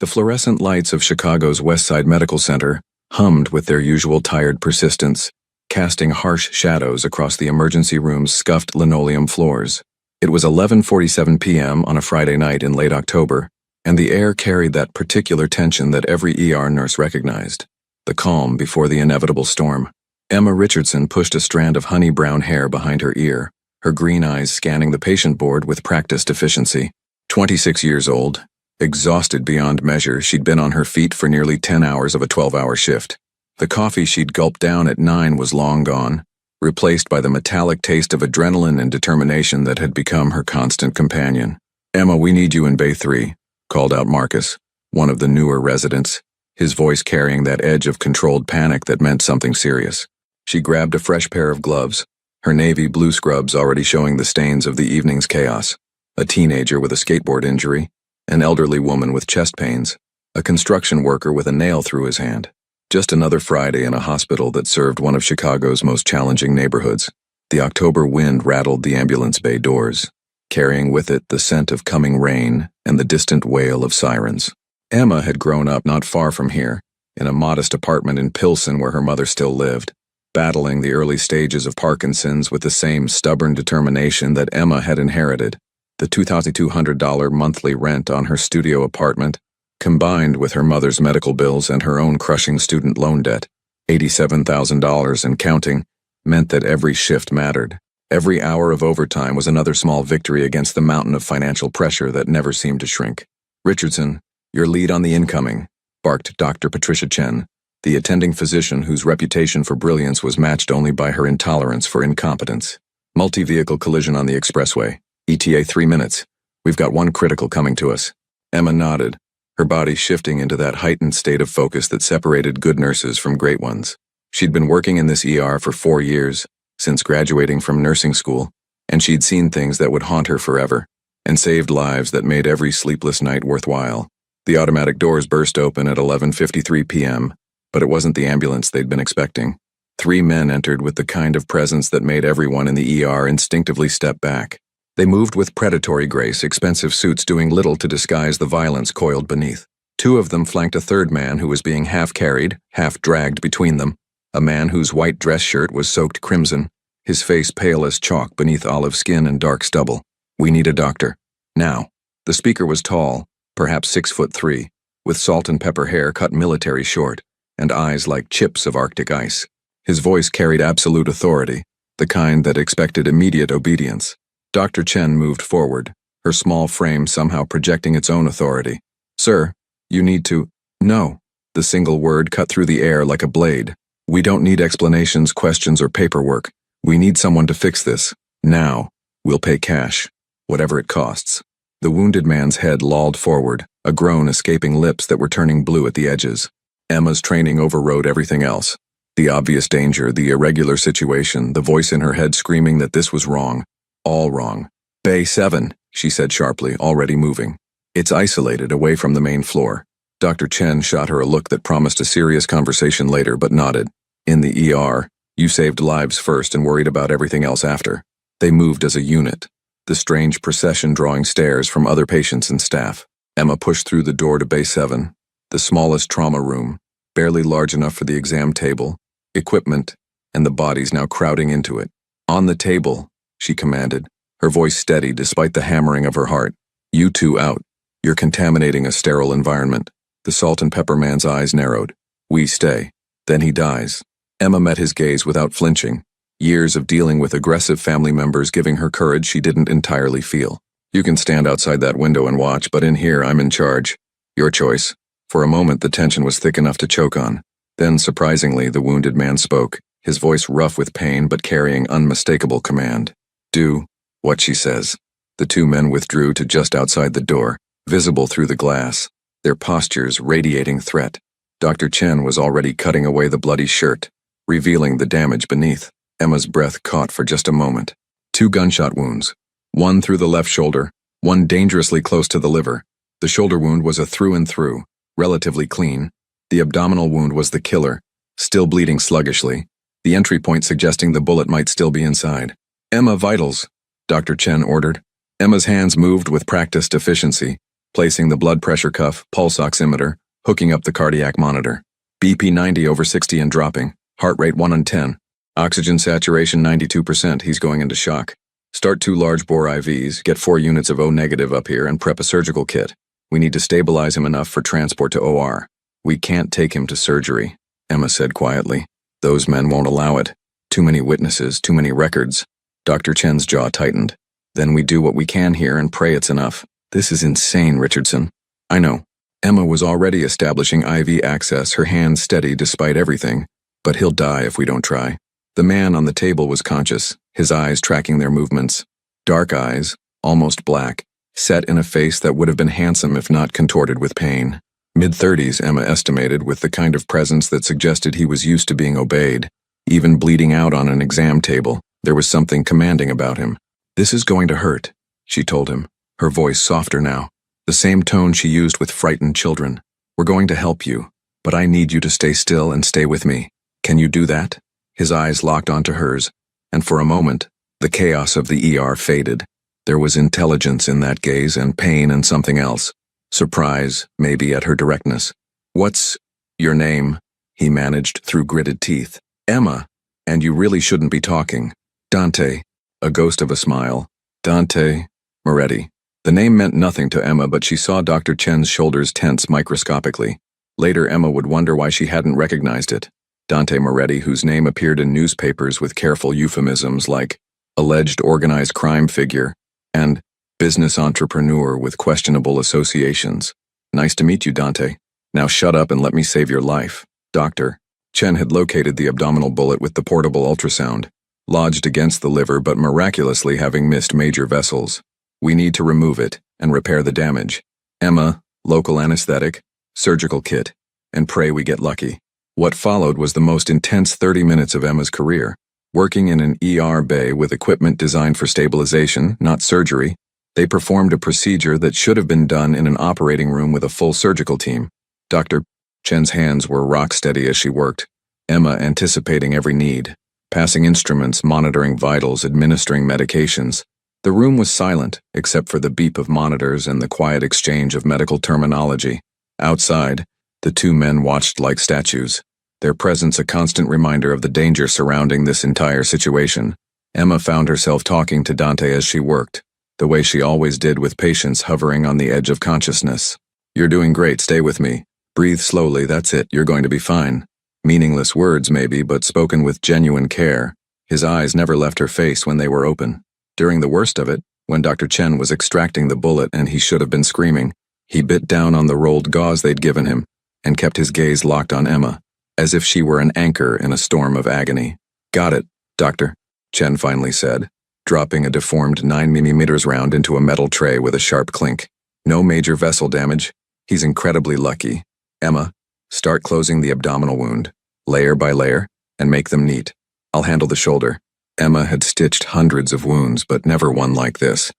The fluorescent lights of Chicago's West Side Medical Center hummed with their usual tired persistence, casting harsh shadows across the emergency room's scuffed linoleum floors. It was 11:47 p.m. on a Friday night in late October, and the air carried that particular tension that every ER nurse recognized, the calm before the inevitable storm. Emma Richardson pushed a strand of honey-brown hair behind her ear, her green eyes scanning the patient board with practiced efficiency. 26 years old, exhausted beyond measure, she'd been on her feet for nearly 10 hours of a 12-hour shift. The coffee she'd gulped down at 9 was long gone, replaced by the metallic taste of adrenaline and determination that had become her constant companion. "Emma, we need you in Bay 3, called out Marcus, one of the newer residents, his voice carrying that edge of controlled panic that meant something serious. She grabbed a fresh pair of gloves, her navy blue scrubs already showing the stains of the evening's chaos. A teenager with a skateboard injury, an elderly woman with chest pains, a construction worker with a nail through his hand. Just another Friday in a hospital that served one of Chicago's most challenging neighborhoods. The October wind rattled the ambulance bay doors, carrying with it the scent of coming rain and the distant wail of sirens. Emma had grown up not far from here, in a modest apartment in Pilsen where her mother still lived, battling the early stages of Parkinson's with the same stubborn determination that Emma had inherited. The $2,200 monthly rent on her studio apartment, combined with her mother's medical bills and her own crushing student loan debt, $87,000 and counting, meant that every shift mattered. Every hour of overtime was another small victory against the mountain of financial pressure that never seemed to shrink. "Richardson, your lead on the incoming," barked Dr. Patricia Chen, the attending physician whose reputation for brilliance was matched only by her intolerance for incompetence. "Multi-vehicle collision on the expressway. ETA 3 minutes. We've got one critical coming to us." Emma nodded, her body shifting into that heightened state of focus that separated good nurses from great ones. She'd been working in this ER for 4 years, since graduating from nursing school, and she'd seen things that would haunt her forever, and saved lives that made every sleepless night worthwhile. The automatic doors burst open at 11:53 p.m., but it wasn't the ambulance they'd been expecting. 3 men entered with the kind of presence that made everyone in the ER instinctively step back. They moved with predatory grace, expensive suits doing little to disguise the violence coiled beneath. 2 of them flanked a third man who was being half-carried, half-dragged between them, a man whose white dress shirt was soaked crimson, his face pale as chalk beneath olive skin and dark stubble. "We need a doctor. Now." The speaker was tall, perhaps 6'3", with salt and pepper hair cut military short, and eyes like chips of Arctic ice. His voice carried absolute authority, the kind that expected immediate obedience. Dr. Chen moved forward, her small frame somehow projecting its own authority. "Sir, you need to—" "No." The single word cut through the air like a blade. "We don't need explanations, questions, or paperwork. We need someone to fix this. Now. We'll pay cash. Whatever it costs." The wounded man's head lolled forward, a groan escaping lips that were turning blue at the edges. Emma's training overrode everything else. The obvious danger, the irregular situation, the voice in her head screaming that this was wrong. All wrong. "Bay 7, she said sharply, already moving. "It's isolated, away from the main floor." Dr. Chen shot her a look that promised a serious conversation later, but nodded. "In the ER, you saved lives first and worried about everything else after." They moved as a unit, the strange procession drawing stares from other patients and staff. Emma pushed through the door to Bay 7, the smallest trauma room, barely large enough for the exam table, equipment, and the bodies now crowding into it. "On the table," she commanded, her voice steady despite the hammering of her heart. "You 2 out. You're contaminating a sterile environment." The salt and pepper man's eyes narrowed. "We stay. Then he dies." Emma met his gaze without flinching, years of dealing with aggressive family members giving her courage she didn't entirely feel. "You can stand outside that window and watch, but in here I'm in charge. Your choice." For a moment the tension was thick enough to choke on. Then, surprisingly, the wounded man spoke, his voice rough with pain but carrying unmistakable command. "Do what she says." The 2 men withdrew to just outside the door, visible through the glass, their postures radiating threat. Dr. Chen was already cutting away the bloody shirt, revealing the damage beneath. Emma's breath caught for just a moment. 2 gunshot wounds, one through the left shoulder, one dangerously close to the liver. The shoulder wound was a through and through, relatively clean. The abdominal wound was the killer, still bleeding sluggishly, the entry point suggesting the bullet might still be inside. "Emma, vitals," Dr. Chen ordered. Emma's hands moved with practiced efficiency, placing the blood pressure cuff, pulse oximeter, hooking up the cardiac monitor. BP 90/60 and dropping. Heart rate 1 in 10. Oxygen saturation 92%. He's going into shock. Start 2 large bore IVs, get 4 units of O negative up here, and prep a surgical kit. We need to stabilize him enough for transport to OR. We can't take him to surgery, Emma said quietly. Those men won't allow it. Too many witnesses, too many records. Dr. Chen's jaw tightened. Then we do what we can here and pray it's enough. This is insane, Richardson. I know. Emma was already establishing IV access, her hands steady despite everything. But he'll die if we don't try. The man on the table was conscious, his eyes tracking their movements. Dark eyes, almost black, set in a face that would have been handsome if not contorted with pain. Mid-30s, Emma estimated, with the kind of presence that suggested he was used to being obeyed. Even bleeding out on an exam table, there was something commanding about him. This is going to hurt, she told him, her voice softer now, the same tone she used with frightened children. We're going to help you, but I need you to stay still and stay with me. Can you do that? His eyes locked onto hers, and for a moment, the chaos of the ER faded. There was intelligence in that gaze and pain and something else. Surprise, maybe, at her directness. What's your name? He managed through gritted teeth. Emma. And you really shouldn't be talking. Dante. A ghost of a smile. Dante Moretti. The name meant nothing to Emma, but she saw Dr. Chen's shoulders tense microscopically. Later, Emma would wonder why she hadn't recognized it. Dante Moretti, whose name appeared in newspapers with careful euphemisms like alleged organized crime figure and business entrepreneur with questionable associations. Nice to meet you, Dante. Now shut up and let me save your life. Doctor. Chen had located the abdominal bullet with the portable ultrasound, lodged against the liver but miraculously having missed major vessels. We need to remove it and repair the damage. Emma, local anesthetic, surgical kit, and pray we get lucky. What followed was the most intense 30 minutes of Emma's career. Working in an ER bay with equipment designed for stabilization, not surgery, they performed a procedure that should have been done in an operating room with a full surgical team. Dr. Chen's hands were rock steady as she worked, Emma anticipating every need, passing instruments, monitoring vitals, administering medications. The room was silent, except for the beep of monitors and the quiet exchange of medical terminology. Outside, the 2 men watched like statues, their presence a constant reminder of the danger surrounding this entire situation. Emma found herself talking to Dante as she worked, the way she always did, with patience hovering on the edge of consciousness. You're doing great, stay with me. Breathe slowly, that's it, you're going to be fine. Meaningless words maybe, but spoken with genuine care. His eyes never left her face when they were open. During the worst of it, when Dr. Chen was extracting the bullet and he should have been screaming, he bit down on the rolled gauze they'd given him and kept his gaze locked on Emma, as if she were an anchor in a storm of agony. Got it, Doctor, Chen finally said, dropping a deformed 9mm round into a metal tray with a sharp clink. No major vessel damage. He's incredibly lucky. Emma, start closing the abdominal wound, layer by layer, and make them neat. I'll handle the shoulder. Emma had stitched hundreds of wounds, but never one like this.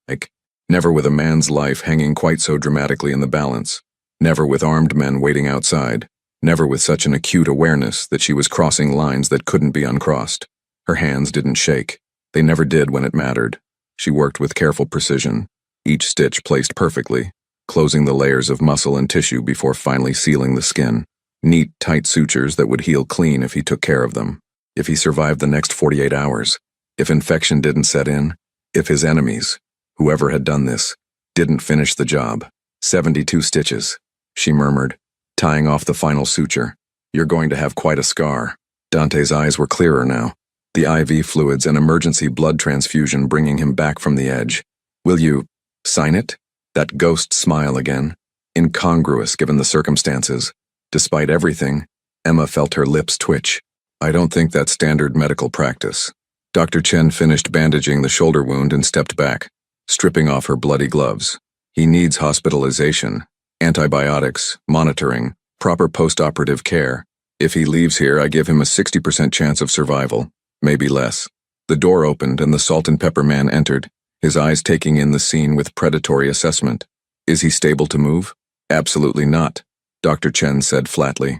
Never with a man's life hanging quite so dramatically in the balance. Never with armed men waiting outside. Never with such an acute awareness that she was crossing lines that couldn't be uncrossed. Her hands didn't shake. They never did when it mattered. She worked with careful precision, each stitch placed perfectly, closing the layers of muscle and tissue before finally sealing the skin. Neat, tight sutures that would heal clean if he took care of them. If he survived the next 48 hours. If infection didn't set in. If his enemies, whoever had done this, didn't finish the job. 72 stitches, she murmured, tying off the final suture. You're going to have quite a scar. Dante's eyes were clearer now, the IV fluids and emergency blood transfusion bringing him back from the edge. Will you sign it? That ghost smile again, incongruous given the circumstances. Despite everything, Emma felt her lips twitch. I don't think that's standard medical practice. Dr. Chen finished bandaging the shoulder wound and stepped back, stripping off her bloody gloves. He needs hospitalization, antibiotics, monitoring, proper post-operative care. If he leaves here, I give him a 60% chance of survival, maybe less. The door opened and the salt and pepper man entered, his eyes taking in the scene with predatory assessment. Is he stable to move? Absolutely not, Dr. Chen said flatly.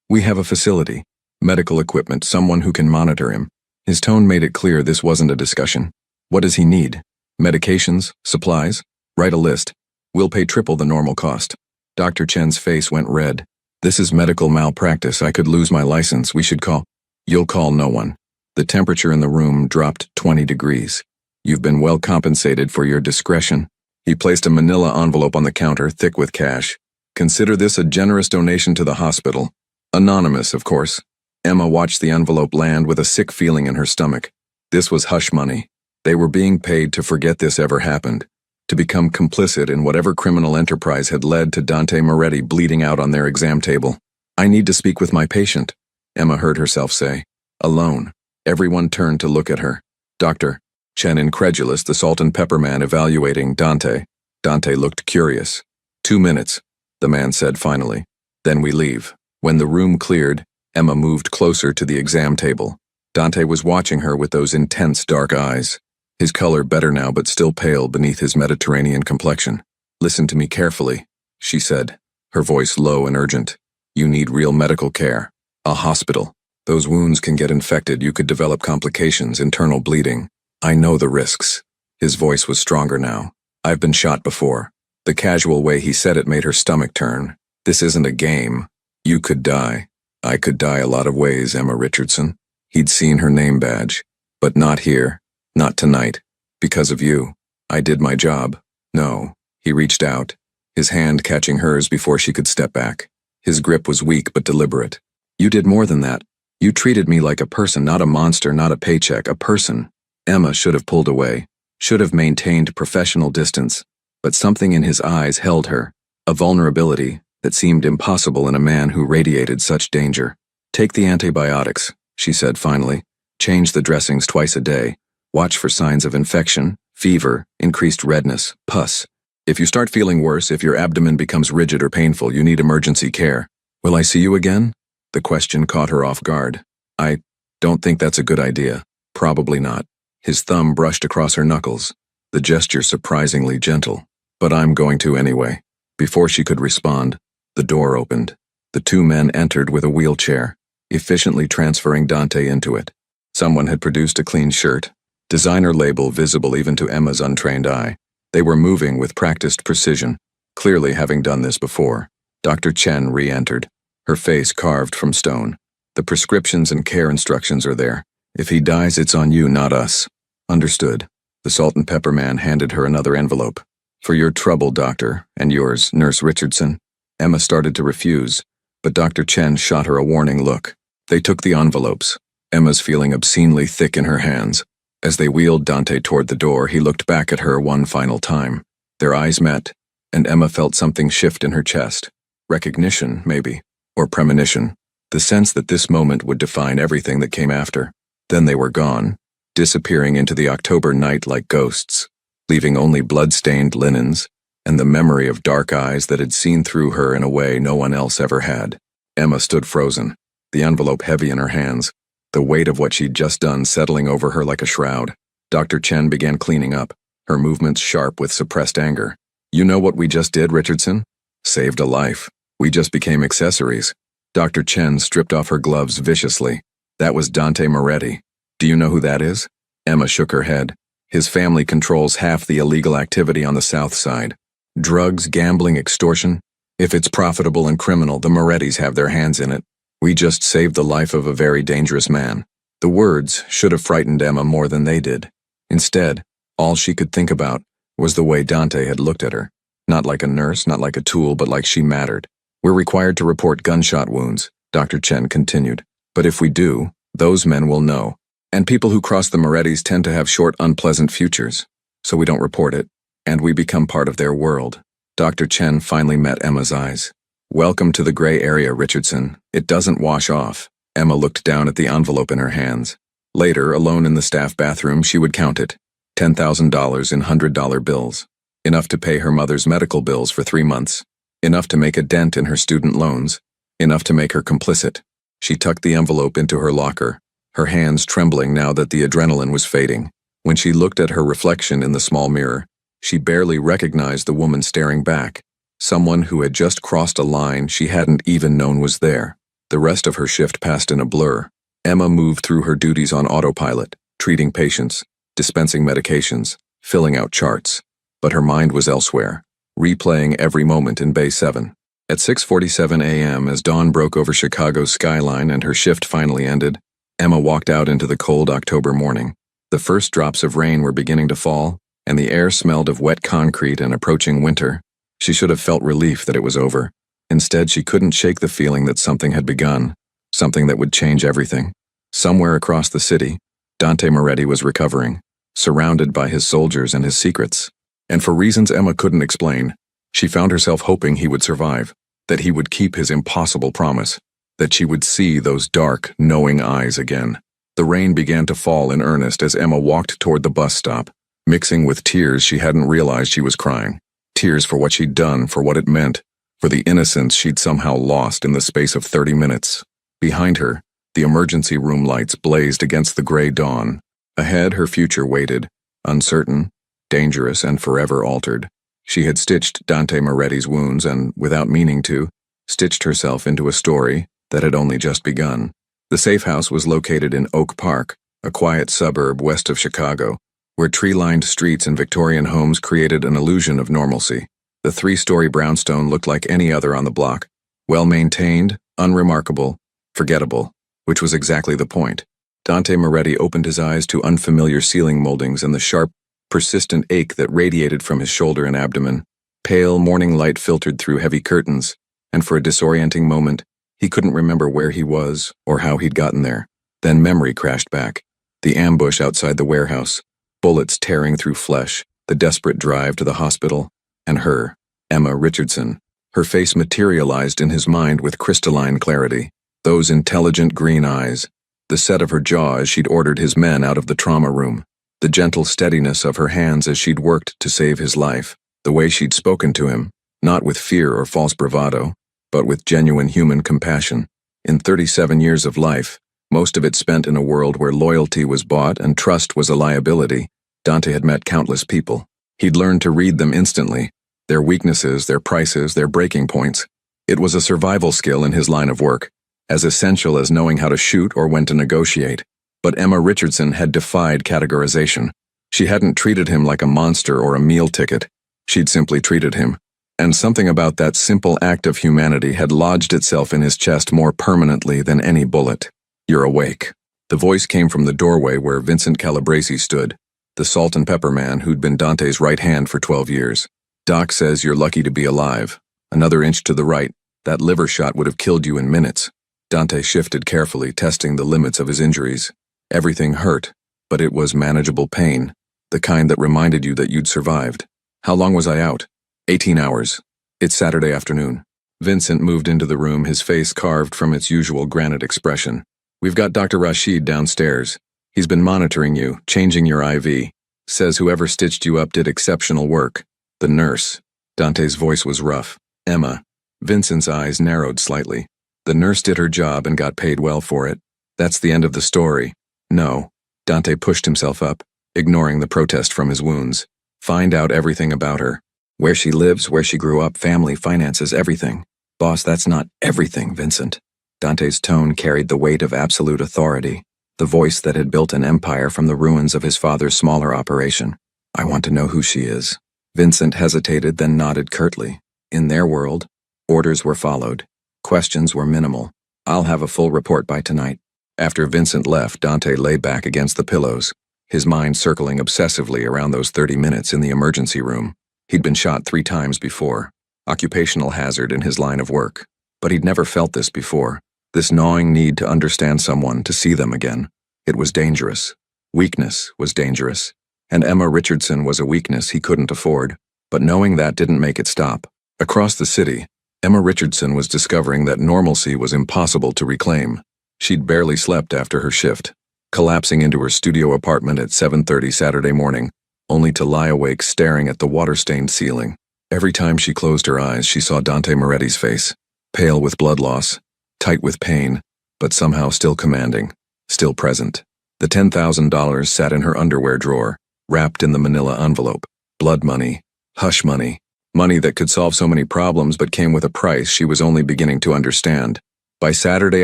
We have a facility, medical equipment, someone who can monitor him. His tone made it clear this wasn't a discussion. What does he need? Medications? Supplies? Write a list. We'll pay triple the normal cost. Dr. Chen's face went red. This is medical malpractice. I could lose my license. We should call. You'll call no one. The temperature in the room dropped 20 degrees. You've been well compensated for your discretion. He placed a manila envelope on the counter, thick with cash. Consider this a generous donation to the hospital. Anonymous, of course. Emma watched the envelope land with a sick feeling in her stomach. This was hush money. They were being paid to forget this ever happened, to become complicit in whatever criminal enterprise had led to Dante Moretti bleeding out on their exam table. I need to speak with my patient, Emma heard herself say. Alone. Everyone turned to look at her. Dr. Chen incredulous, the salt and pepper man evaluating Dante. Dante looked curious. 2 minutes, the man said finally. Then we leave. When the room cleared, Emma moved closer to the exam table. Dante was watching her with those intense dark eyes. His color better now but still pale beneath his Mediterranean complexion. Listen to me carefully, she said, her voice low and urgent. You need real medical care. A hospital. Those wounds can get infected. You could develop complications, internal bleeding. I know the risks. His voice was stronger now. I've been shot before. The casual way he said it made her stomach turn. This isn't a game. You could die. I could die a lot of ways, Emma Richardson. He'd seen her name badge. But not here. Not tonight. Because of you. I did my job. No. He reached out, his hand catching hers before she could step back. His grip was weak but deliberate. You did more than that. You treated me like a person, not a monster, not a paycheck, a person. Emma should have pulled away, should have maintained professional distance, but something in his eyes held her, a vulnerability that seemed impossible in a man who radiated such danger. Take the antibiotics, she said finally. Change the dressings twice a day. Watch for signs of infection, fever, increased redness, pus. If you start feeling worse, if your abdomen becomes rigid or painful, you need emergency care. Will I see you again? The question caught her off guard. I don't think that's a good idea. Probably not. His thumb brushed across her knuckles, the gesture surprisingly gentle. But I'm going to anyway. Before she could respond, the door opened. The 2 men entered with a wheelchair, efficiently transferring Dante into it. Someone had produced a clean shirt, designer label visible even to Emma's untrained eye. They were moving with practiced precision, clearly having done this before. Dr. Chen re-entered, her face carved from stone. The prescriptions and care instructions are there. If he dies, it's on you, not us. Understood. The salt and pepper man handed her another envelope. For your trouble, doctor, and yours, Nurse Richardson. Emma started to refuse, but Dr. Chen shot her a warning look. They took the envelopes, Emma's feeling obscenely thick in her hands. As they wheeled Dante toward the door, he looked back at her one final time. Their eyes met, and Emma felt something shift in her chest. Recognition, maybe, or premonition. The sense that this moment would define everything that came after. Then they were gone, disappearing into the October night like ghosts, leaving only blood-stained linens and the memory of dark eyes that had seen through her in a way no one else ever had. Emma stood frozen, the envelope heavy in her hands, the weight of what she'd just done settling over her like a shroud. Dr. Chen began cleaning up, her movements sharp with suppressed anger. You know what we just did, Richardson? Saved a life. We just became accessories. Dr. Chen stripped off her gloves viciously. That was Dante Moretti. Do you know who that is? Emma shook her head. His family controls half the illegal activity on the south side. Drugs, gambling, extortion. If it's profitable and criminal, the Morettis have their hands in it. We just saved the life of a very dangerous man. The words should have frightened Emma more than they did. Instead, all she could think about was the way Dante had looked at her. Not like a nurse, not like a tool, but like she mattered. We're required to report gunshot wounds, Dr. Chen continued. But if we do, those men will know. And people who cross the Morettis tend to have short, unpleasant futures. So we don't report it, and we become part of their world. Dr. Chen finally met Emma's eyes. Welcome to the gray area, Richardson. It doesn't wash off. Emma looked down at the envelope in her hands. Later, alone in the staff bathroom, she would count it. $10,000 in $100 bills. Enough to pay her mother's medical bills for 3 months. Enough to make a dent in her student loans. Enough to make her complicit. She tucked the envelope into her locker, her hands trembling now that the adrenaline was fading. When she looked at her reflection in the small mirror, she barely recognized the woman staring back, someone who had just crossed a line she hadn't even known was there. The rest of her shift passed in a blur. Emma moved through her duties on autopilot, treating patients, dispensing medications, filling out charts. But her mind was elsewhere. replaying every moment in Bay 7. At 6:47 a.m., as dawn broke over Chicago's skyline and her shift finally ended, Emma walked out into the cold October morning. The first drops of rain were beginning to fall, and the air smelled of wet concrete and approaching winter. She should have felt relief that it was over. Instead, she couldn't shake the feeling that something had begun, something that would change everything. Somewhere across the city, Dante Moretti was recovering, surrounded by his soldiers and his secrets. And for reasons Emma couldn't explain, she found herself hoping he would survive, that he would keep his impossible promise, that she would see those dark, knowing eyes again. The rain began to fall in earnest as Emma walked toward the bus stop, mixing with tears she hadn't realized she was crying. Tears for what she'd done, for what it meant, for the innocence she'd somehow lost in the space of 30 minutes. Behind her, the emergency room lights blazed against the gray dawn. Ahead, her future waited, uncertain, dangerous, and forever altered. She had stitched Dante Moretti's wounds and, without meaning to, stitched herself into a story that had only just begun. The safe house was located in Oak Park, a quiet suburb west of Chicago, where tree-lined streets and Victorian homes created an illusion of normalcy. The 3-story brownstone looked like any other on the block, well-maintained, unremarkable, forgettable, which was exactly the point. Dante Moretti opened his eyes to unfamiliar ceiling moldings and the sharp, persistent ache that radiated from his shoulder and abdomen. Pale morning light filtered through heavy curtains, and for a disorienting moment, he couldn't remember where he was or how he'd gotten there. Then memory crashed back. The ambush outside the warehouse, bullets tearing through flesh, the desperate drive to the hospital, and her, Emma Richardson. Her face materialized in his mind with crystalline clarity. Those intelligent green eyes, the set of her jaw as she'd ordered his men out of the trauma room, the gentle steadiness of her hands as she'd worked to save his life, the way she'd spoken to him, not with fear or false bravado, but with genuine human compassion. In 37 years of life, most of it spent in a world where loyalty was bought and trust was a liability, Dante had met countless people. He'd learned to read them instantly, their weaknesses, their prices, their breaking points. It was a survival skill in his line of work, as essential as knowing how to shoot or when to negotiate. But Emma Richardson had defied categorization. She hadn't treated him like a monster or a meal ticket. She'd simply treated him. And something about that simple act of humanity had lodged itself in his chest more permanently than any bullet. "You're awake." The voice came from the doorway where Vincent Calabresi stood, the salt and pepper man who'd been Dante's right hand for 12 years. "Doc says you're lucky to be alive. Another inch to the right, that liver shot would have killed you in minutes." Dante shifted carefully, testing the limits of his injuries. Everything hurt, but it was manageable pain, the kind that reminded you that you'd survived. "How long was I out?" 18 hours. It's Saturday afternoon. Vincent moved into the room, his face carved from its usual granite expression. "We've got Dr. Rashid downstairs. He's been monitoring you, changing your IV. Says whoever stitched you up did exceptional work." "The nurse." Dante's voice was rough. "Emma." Vincent's eyes narrowed slightly. "The nurse did her job and got paid well for it. That's the end of the story." "No." Dante pushed himself up, ignoring the protest from his wounds. "Find out everything about her. Where she lives, where she grew up, family, finances, everything." "Boss, that's not everything, Vincent." Dante's tone carried the weight of absolute authority, the voice that had built an empire from the ruins of his father's smaller operation. "I want to know who she is." Vincent hesitated, then nodded curtly. In their world, orders were followed. Questions were minimal. "I'll have a full report by tonight." After Vincent left, Dante lay back against the pillows, his mind circling obsessively around those 30 minutes in the emergency room. He'd been shot 3 times before, occupational hazard in his line of work. But he'd never felt this before, this gnawing need to understand someone, to see them again. It was dangerous. Weakness was dangerous. And Emma Richardson was a weakness he couldn't afford. But knowing that didn't make it stop. Across the city, Emma Richardson was discovering that normalcy was impossible to reclaim. She'd barely slept after her shift, collapsing into her studio apartment at 7:30 Saturday morning, only to lie awake staring at the water-stained ceiling. Every time she closed her eyes, she saw Dante Moretti's face, pale with blood loss, tight with pain, but somehow still commanding, still present. The $10,000 sat in her underwear drawer, wrapped in the manila envelope. Blood money, hush money, money that could solve so many problems but came with a price she was only beginning to understand. By Saturday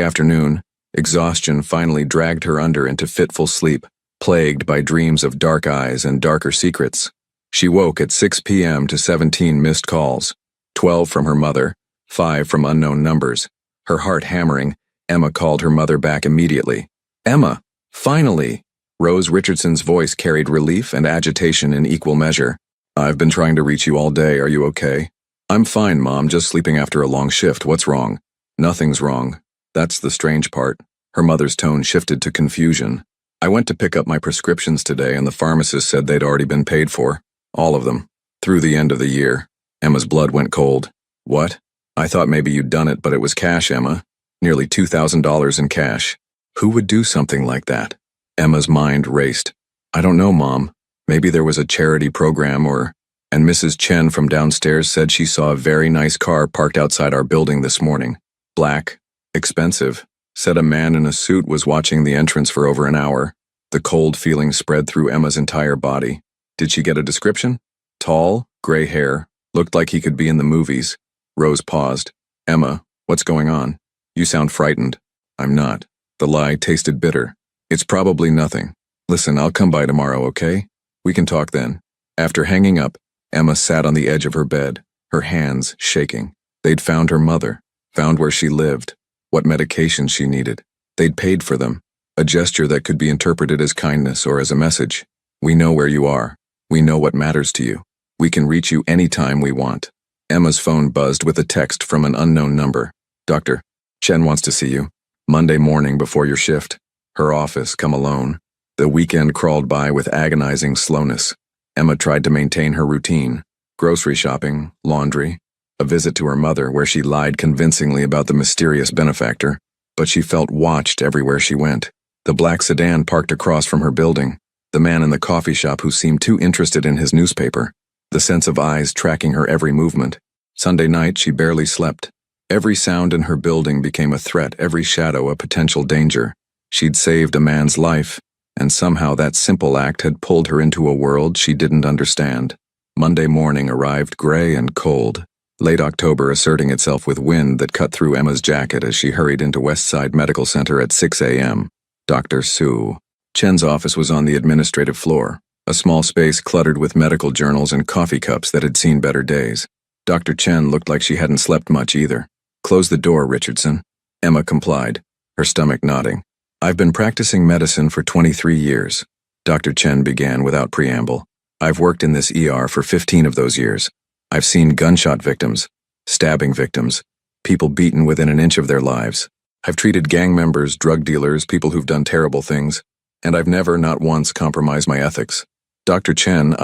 afternoon, exhaustion finally dragged her under into fitful sleep, plagued by dreams of dark eyes and darker secrets. She woke at 6 p.m. to 17 missed calls, 12 from her mother, 5 from unknown numbers. Her heart hammering, Emma called her mother back immediately. "Emma, finally!" Rose Richardson's voice carried relief and agitation in equal measure. "I've been trying to reach you all day. Are you okay?" "I'm fine, Mom, just sleeping after a long shift. What's wrong?" "Nothing's wrong. That's the strange part." Her mother's tone shifted to confusion. "I went to pick up my prescriptions today and the pharmacist said they'd already been paid for. All of them. Through the end of the year." Emma's blood went cold. "What? I thought maybe you'd done it, but it was cash, Emma. Nearly $2,000 in cash. Who would do something like that?" Emma's mind raced. "I don't know, Mom. Maybe there was a charity program or..." And Mrs. Chen from downstairs said she saw a very nice car parked outside our building this morning. Black. Expensive. Said a man in a suit was watching the entrance for over an hour. The cold feeling spread through Emma's entire body. Did she get a description? Tall, gray hair, looked like he could be in the movies. Rose paused. "Emma, what's going on? You sound frightened." "I'm not." The lie tasted bitter. "It's probably nothing. Listen, I'll come by tomorrow, okay? We can talk then." After hanging up, Emma sat on the edge of her bed, her hands shaking. They'd found her mother, found where she lived, what medications she needed. They'd paid for them, a gesture that could be interpreted as kindness or as a message. "We know where you are. We know what matters to you. We can reach you anytime we want." Emma's phone buzzed with a text from an unknown number. "Dr. Chen wants to see you. Monday morning before your shift." Her office, come alone. The weekend crawled by with agonizing slowness. Emma tried to maintain her routine. Grocery shopping, laundry, a visit to her mother where she lied convincingly about the mysterious benefactor, but she felt watched everywhere she went. The black sedan parked across from her building, the man in the coffee shop who seemed too interested in his newspaper, the sense of eyes tracking her every movement. Sunday night, she barely slept. Every sound in her building became a threat, every shadow a potential danger. She'd saved a man's life, and somehow that simple act had pulled her into a world she didn't understand. Monday morning arrived gray and cold, late October asserting itself with wind that cut through Emma's jacket as she hurried into Westside Medical Center at 6 a.m. Dr. Su Chen's office was on the administrative floor, a small space cluttered with medical journals and coffee cups that had seen better days. Dr. Chen looked like she hadn't slept much either. "Close the door, Richardson." Emma complied, her stomach nodding. "I've been practicing medicine for 23 years. Dr. Chen began without preamble. "I've worked in this ER for 15 of those years. I've seen gunshot victims, stabbing victims, people beaten within an inch of their lives. I've treated gang members, drug dealers, people who've done terrible things, and I've never, not once, compromised my ethics. Dr. Chen,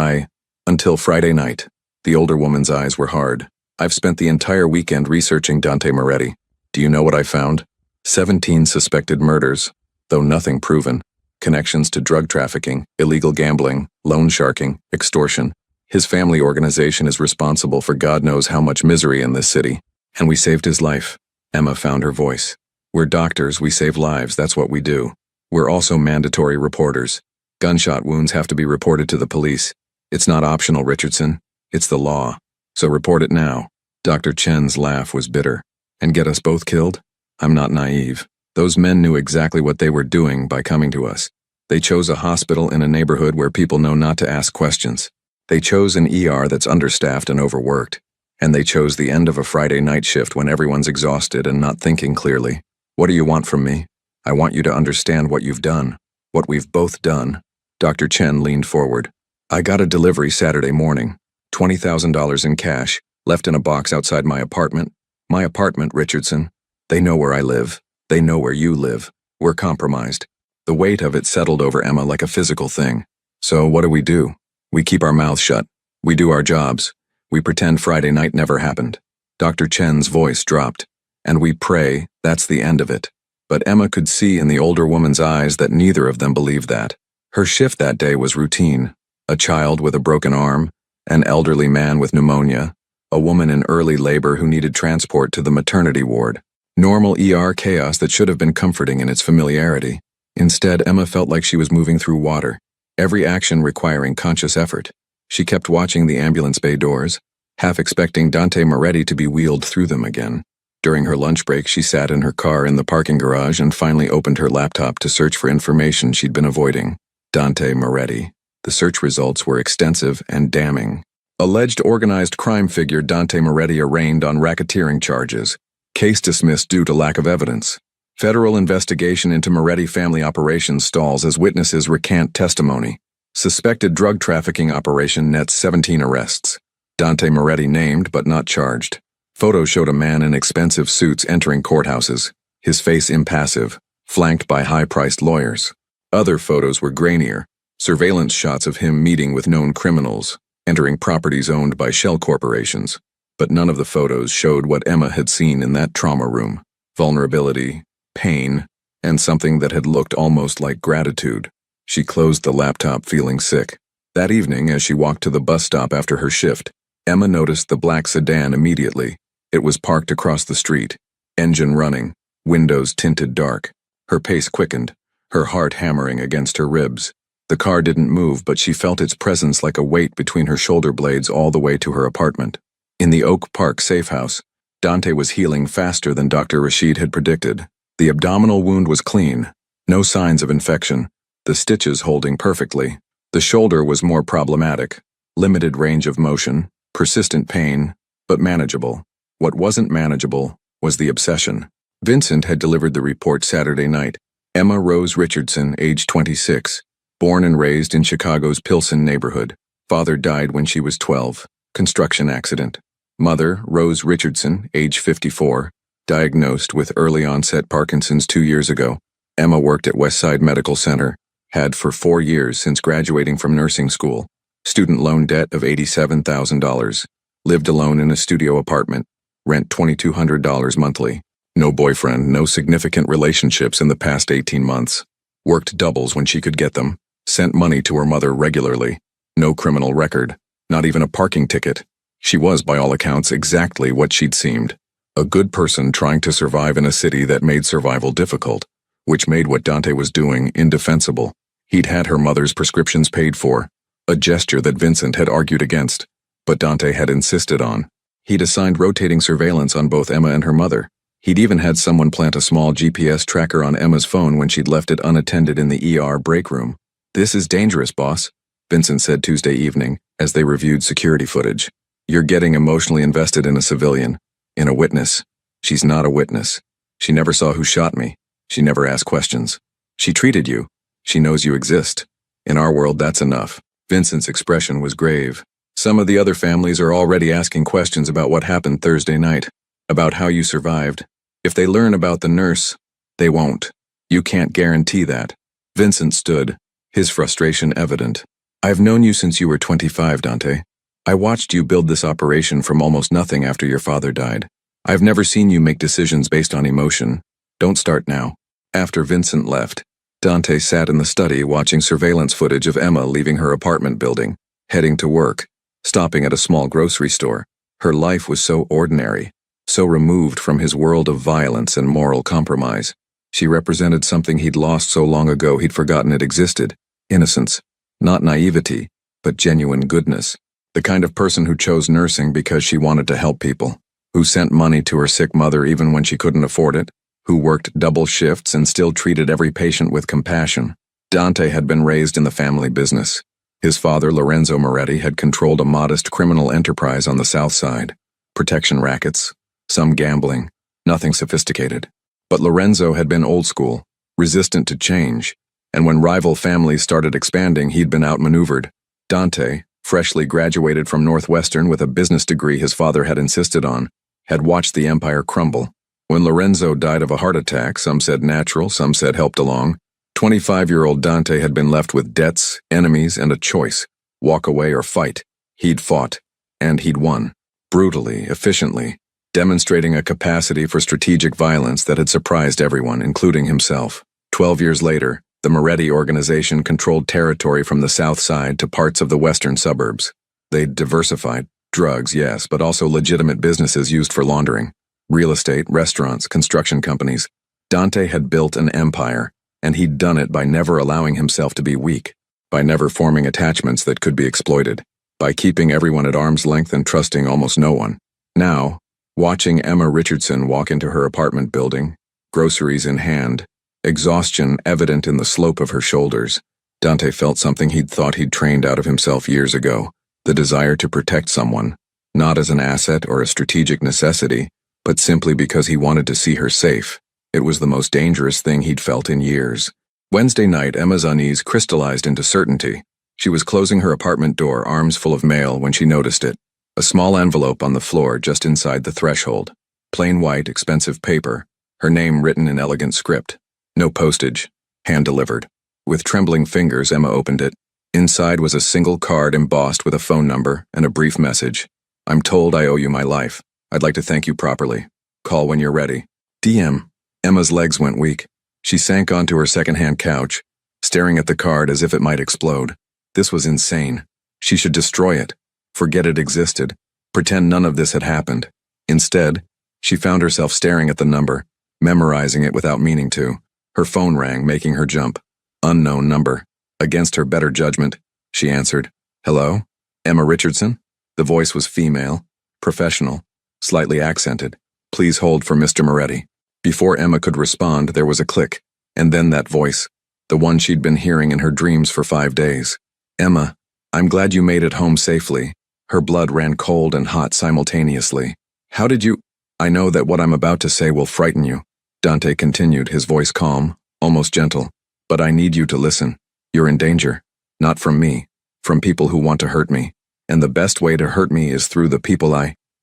until Friday night." The older woman's eyes were hard. "I've spent the entire weekend researching Dante Moretti. Do you know what I found? 17 suspected murders, though nothing proven. Connections to drug trafficking, illegal gambling, loan sharking, extortion. His family organization is responsible for God knows how much misery in this city. And we saved his life." Emma found her voice. "We're doctors, we save lives, that's what we do. We're also mandatory reporters. Gunshot wounds have to be reported to the police. It's not optional, Richardson. It's the law. So report it now." Dr. Chen's laugh was bitter. "And get us both killed? I'm not naive. Those men knew exactly what they were doing by coming to us. They chose a hospital in a neighborhood where people know not to ask questions. They chose an ER that's understaffed and overworked. And they chose the end of a Friday night shift when everyone's exhausted and not thinking clearly. What do you want from me? I want you to understand what you've done. What we've both done." Dr. Chen leaned forward. "I got a delivery Saturday morning. $20,000 in cash, left in a box outside my apartment. My apartment, Richardson. They know where I live. They know where you live. We're compromised." The weight of it settled over Emma like a physical thing. "So what do? We keep our mouths shut. We do our jobs. We pretend Friday night never happened." Dr. Chen's voice dropped. "And we pray that's the end of it." But Emma could see in the older woman's eyes that neither of them believed that. Her shift that day was routine. A child with a broken arm, an elderly man with pneumonia, a woman in early labor who needed transport to the maternity ward. Normal ER chaos that should have been comforting in its familiarity. Instead, Emma felt like she was moving through water, every action requiring conscious effort. She kept watching the ambulance bay doors, half expecting Dante Moretti to be wheeled through them again. During her lunch break, she sat in her car in the parking garage and finally opened her laptop to search for information she'd been avoiding. Dante Moretti. The search results were extensive and damning. Alleged organized crime figure Dante Moretti arraigned on racketeering charges. Case dismissed due to lack of evidence. Federal investigation into Moretti family operations stalls as witnesses recant testimony. Suspected drug trafficking operation nets 17 arrests. Dante Moretti named but not charged. Photos showed a man in expensive suits entering courthouses, his face impassive, flanked by high-priced lawyers. Other photos were grainier, surveillance shots of him meeting with known criminals, entering properties owned by shell corporations. But none of the photos showed what Emma had seen in that trauma room: vulnerability, pain, and something that had looked almost like gratitude. She closed the laptop feeling sick. That evening, as she walked to the bus stop after her shift, Emma noticed the black sedan immediately. It was parked across the street, engine running, windows tinted dark. Her pace quickened, her heart hammering against her ribs. The car didn't move, but she felt its presence like a weight between her shoulder blades all the way to her apartment. In the Oak Park safe house, Dante was healing faster than Dr. Rashid had predicted. The abdominal wound was clean, no signs of infection, the stitches holding perfectly. The shoulder was more problematic, limited range of motion, persistent pain, but manageable. What wasn't manageable was the obsession. Vincent had delivered the report Saturday night. Emma Rose Richardson, age 26, born and raised in Chicago's Pilsen neighborhood. Father died when she was 12, construction accident. Mother, Rose Richardson, age 54, diagnosed with early-onset Parkinson's 2 years ago. Emma worked at Westside Medical Center, had for 4 years since graduating from nursing school. Student loan debt of $87,000. Lived alone in a studio apartment. Rent $2,200 monthly. No boyfriend, no significant relationships in the past 18 months. Worked doubles when she could get them. Sent money to her mother regularly. No criminal record. Not even a parking ticket. She was, by all accounts, exactly what she'd seemed. A good person trying to survive in a city that made survival difficult, which made what Dante was doing indefensible. He'd had her mother's prescriptions paid for, a gesture that Vincent had argued against, but Dante had insisted on. He'd assigned rotating surveillance on both Emma and her mother. He'd even had someone plant a small GPS tracker on Emma's phone when she'd left it unattended in the ER break room. "This is dangerous, boss," Vincent said Tuesday evening as they reviewed security footage. "You're getting emotionally invested in a civilian, in a witness. She's not a witness. She never saw who shot me. She never asked questions. She treated you. She knows you exist. In our world, that's enough." Vincent's expression was grave. "Some of the other families are already asking questions about what happened Thursday night, about how you survived. If they learn about the nurse, they won't. You can't guarantee that." Vincent stood, his frustration evident. "I've known you since you were 25, Dante. I watched you build this operation from almost nothing after your father died. I've never seen you make decisions based on emotion. Don't start now." After Vincent left, Dante sat in the study watching surveillance footage of Emma leaving her apartment building, heading to work, stopping at a small grocery store. Her life was so ordinary, so removed from his world of violence and moral compromise. She represented something he'd lost so long ago he'd forgotten it existed: innocence. Not naivety, but genuine goodness. The kind of person who chose nursing because she wanted to help people, who sent money to her sick mother even when she couldn't afford it, who worked double shifts and still treated every patient with compassion. Dante had been raised in the family business. His father, Lorenzo Moretti, had controlled a modest criminal enterprise on the South Side. Protection rackets, some gambling, nothing sophisticated. But Lorenzo had been old school, resistant to change, and when rival families started expanding, he'd been outmaneuvered. Dante, freshly graduated from Northwestern with a business degree his father had insisted on, had watched the empire crumble. When Lorenzo died of a heart attack, some said natural, some said helped along, 25-year-old Dante had been left with debts, enemies, and a choice: walk away or fight. He'd fought, and he'd won. Brutally, efficiently, demonstrating a capacity for strategic violence that had surprised everyone, including himself. 12 years later, the Moretti organization controlled territory from the South Side to parts of the western suburbs. They'd diversified. Drugs, yes, but also legitimate businesses used for laundering. Real estate, restaurants, construction companies. Dante had built an empire, and he'd done it by never allowing himself to be weak, by never forming attachments that could be exploited, by keeping everyone at arm's length and trusting almost no one. Now, watching Emma Richardson walk into her apartment building, groceries in hand, exhaustion evident in the slope of her shoulders, Dante felt something he'd thought he'd trained out of himself years ago, the desire to protect someone, not as an asset or a strategic necessity, but simply because he wanted to see her safe. It was the most dangerous thing he'd felt in years. Wednesday night, Emma's unease crystallized into certainty. She was closing her apartment door, arms full of mail, when she noticed it. A small envelope on the floor just inside the threshold. Plain white, expensive paper, her name written in elegant script. No postage. Hand-delivered. With trembling fingers, Emma opened it. Inside was a single card embossed with a phone number and a brief message. "I'm told I owe you my life. I'd like to thank you properly. Call when you're ready. DM." Emma's legs went weak. She sank onto her second-hand couch, staring at the card as if it might explode. This was insane. She should destroy it. Forget it existed. Pretend none of this had happened. Instead, she found herself staring at the number, memorizing it without meaning to. Her phone rang, making her jump. Unknown number. Against her better judgment, she answered. "Hello? Emma Richardson?" The voice was female, professional, slightly accented. "Please hold for Mr. Moretti." Before Emma could respond, there was a click, and then that voice, the one she'd been hearing in her dreams for 5 days. "Emma, I'm glad you made it home safely." Her blood ran cold and hot simultaneously. "How did you—" "I know that what I'm about to say will frighten you," Dante continued, his voice calm, almost gentle. "But I need you to listen. You're in danger. Not from me, from people who want to hurt me. And the best way to hurt me is through the people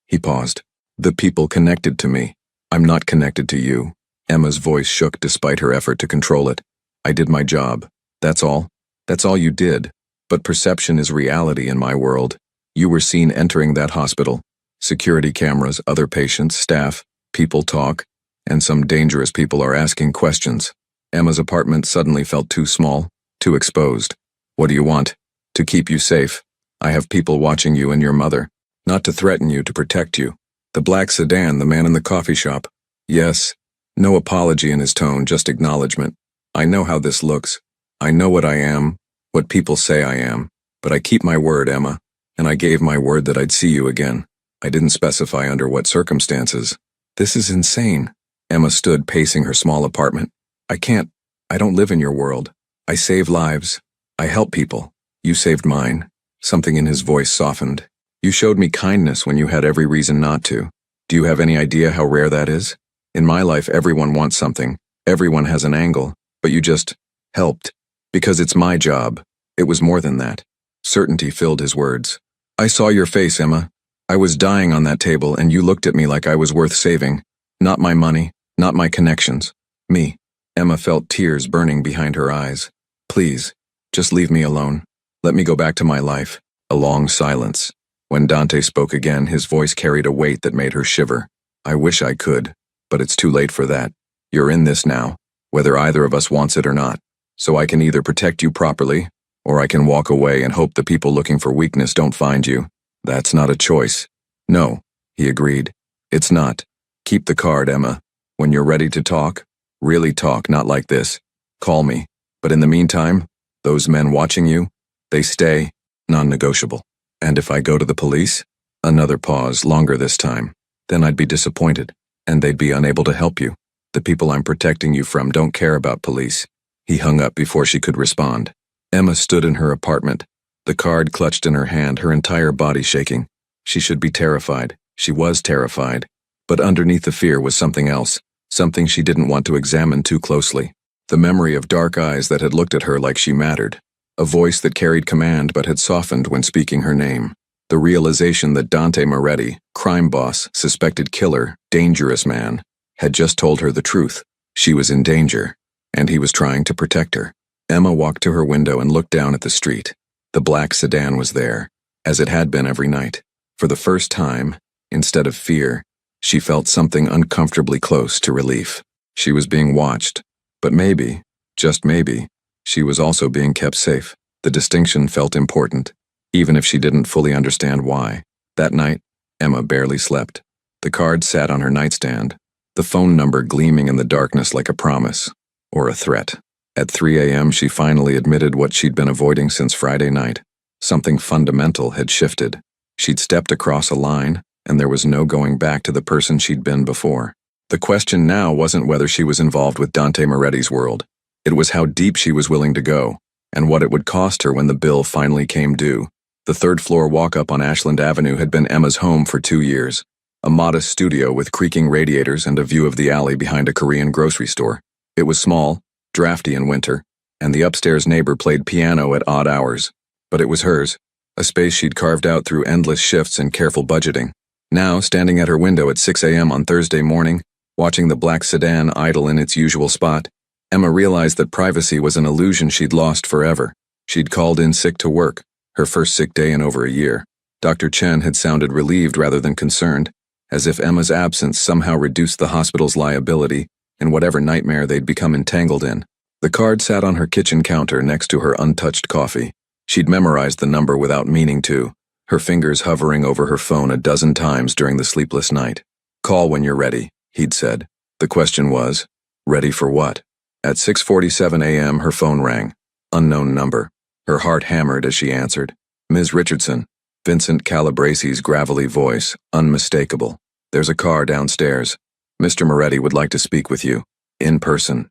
He paused. "The people connected to me. I'm not connected to you." Emma's voice shook despite her effort to control it. "I did my job. That's all. That's all you did. But perception is reality in my world. You were seen entering that hospital. Security cameras, other patients, staff, people talk, and some dangerous people are asking questions." Emma's apartment suddenly felt too small, too exposed. "What do you want?" "To keep you safe. I have people watching you and your mother. Not to threaten you, to protect you." "The black sedan, the man in the coffee shop." "Yes." No apology in his tone, just acknowledgement. "I know how this looks. I know what I am, what people say I am. But I keep my word, Emma. And I gave my word that I'd see you again. I didn't specify under what circumstances." "This is insane." Emma stood pacing her small apartment. I don't live in your world. I save lives. I help people. You saved mine." Something in his voice softened. "You showed me kindness when you had every reason not to. Do you have any idea how rare that is? In my life, everyone wants something. Everyone has an angle. But you just helped. Because it's my job." It was more than that. Certainty filled his words. "I saw your face, Emma. I was dying on that table, and you looked at me like I was worth saving. Not my money, not my connections. Me." Emma felt tears burning behind her eyes. "Please, just leave me alone. Let me go back to my life." A long silence. When Dante spoke again, his voice carried a weight that made her shiver. "I wish I could, but it's too late for that. You're in this now, whether either of us wants it or not. So I can either protect you properly, or I can walk away and hope the people looking for weakness don't find you. That's not a choice." "No," he agreed. "It's not. Keep the card, Emma. When you're ready to talk, really talk, not like this. Call me. But in the meantime, those men watching you, they stay non-negotiable. And if I go to the police?" Another pause, longer this time. "Then I'd be disappointed, and they'd be unable to help you. The people I'm protecting you from don't care about police." He hung up before she could respond. Emma stood in her apartment, the card clutched in her hand, her entire body shaking. She should be terrified. She was terrified. But underneath the fear was something else, something she didn't want to examine too closely. The memory of dark eyes that had looked at her like she mattered. A voice that carried command but had softened when speaking her name. The realization that Dante Moretti, crime boss, suspected killer, dangerous man, had just told her the truth. She was in danger, and he was trying to protect her. Emma walked to her window and looked down at the street. The black sedan was there, as it had been every night. For the first time, instead of fear, she felt something uncomfortably close to relief. She was being watched, but maybe, just maybe, she was also being kept safe. The distinction felt important, even if she didn't fully understand why. That night, Emma barely slept. The card sat on her nightstand, the phone number gleaming in the darkness like a promise, or a threat. At 3 a.m., she finally admitted what she'd been avoiding since Friday night. Something fundamental had shifted. She'd stepped across a line, and there was no going back to the person she'd been before. The question now wasn't whether she was involved with Dante Moretti's world. It was how deep she was willing to go, and what it would cost her when the bill finally came due. The third-floor walk-up on Ashland Avenue had been Emma's home for 2 years, a modest studio with creaking radiators and a view of the alley behind a Korean grocery store. It was small, drafty in winter, and the upstairs neighbor played piano at odd hours. But it was hers, a space she'd carved out through endless shifts and careful budgeting. Now, standing at her window at 6 a.m. on Thursday morning, watching the black sedan idle in its usual spot, Emma realized that privacy was an illusion she'd lost forever. She'd called in sick to work, her first sick day in over a year. Dr. Chen had sounded relieved rather than concerned, as if Emma's absence somehow reduced the hospital's liability in whatever nightmare they'd become entangled in. The card sat on her kitchen counter next to her untouched coffee. She'd memorized the number without meaning to, her fingers hovering over her phone a dozen times during the sleepless night. "Call when you're ready," he'd said. The question was, ready for what? At 6:47 a.m. her phone rang. Unknown number. Her heart hammered as she answered. "Ms. Richardson." Vincent Calabresi's gravelly voice, unmistakable. "There's a car downstairs. Mr. Moretti would like to speak with you. In person."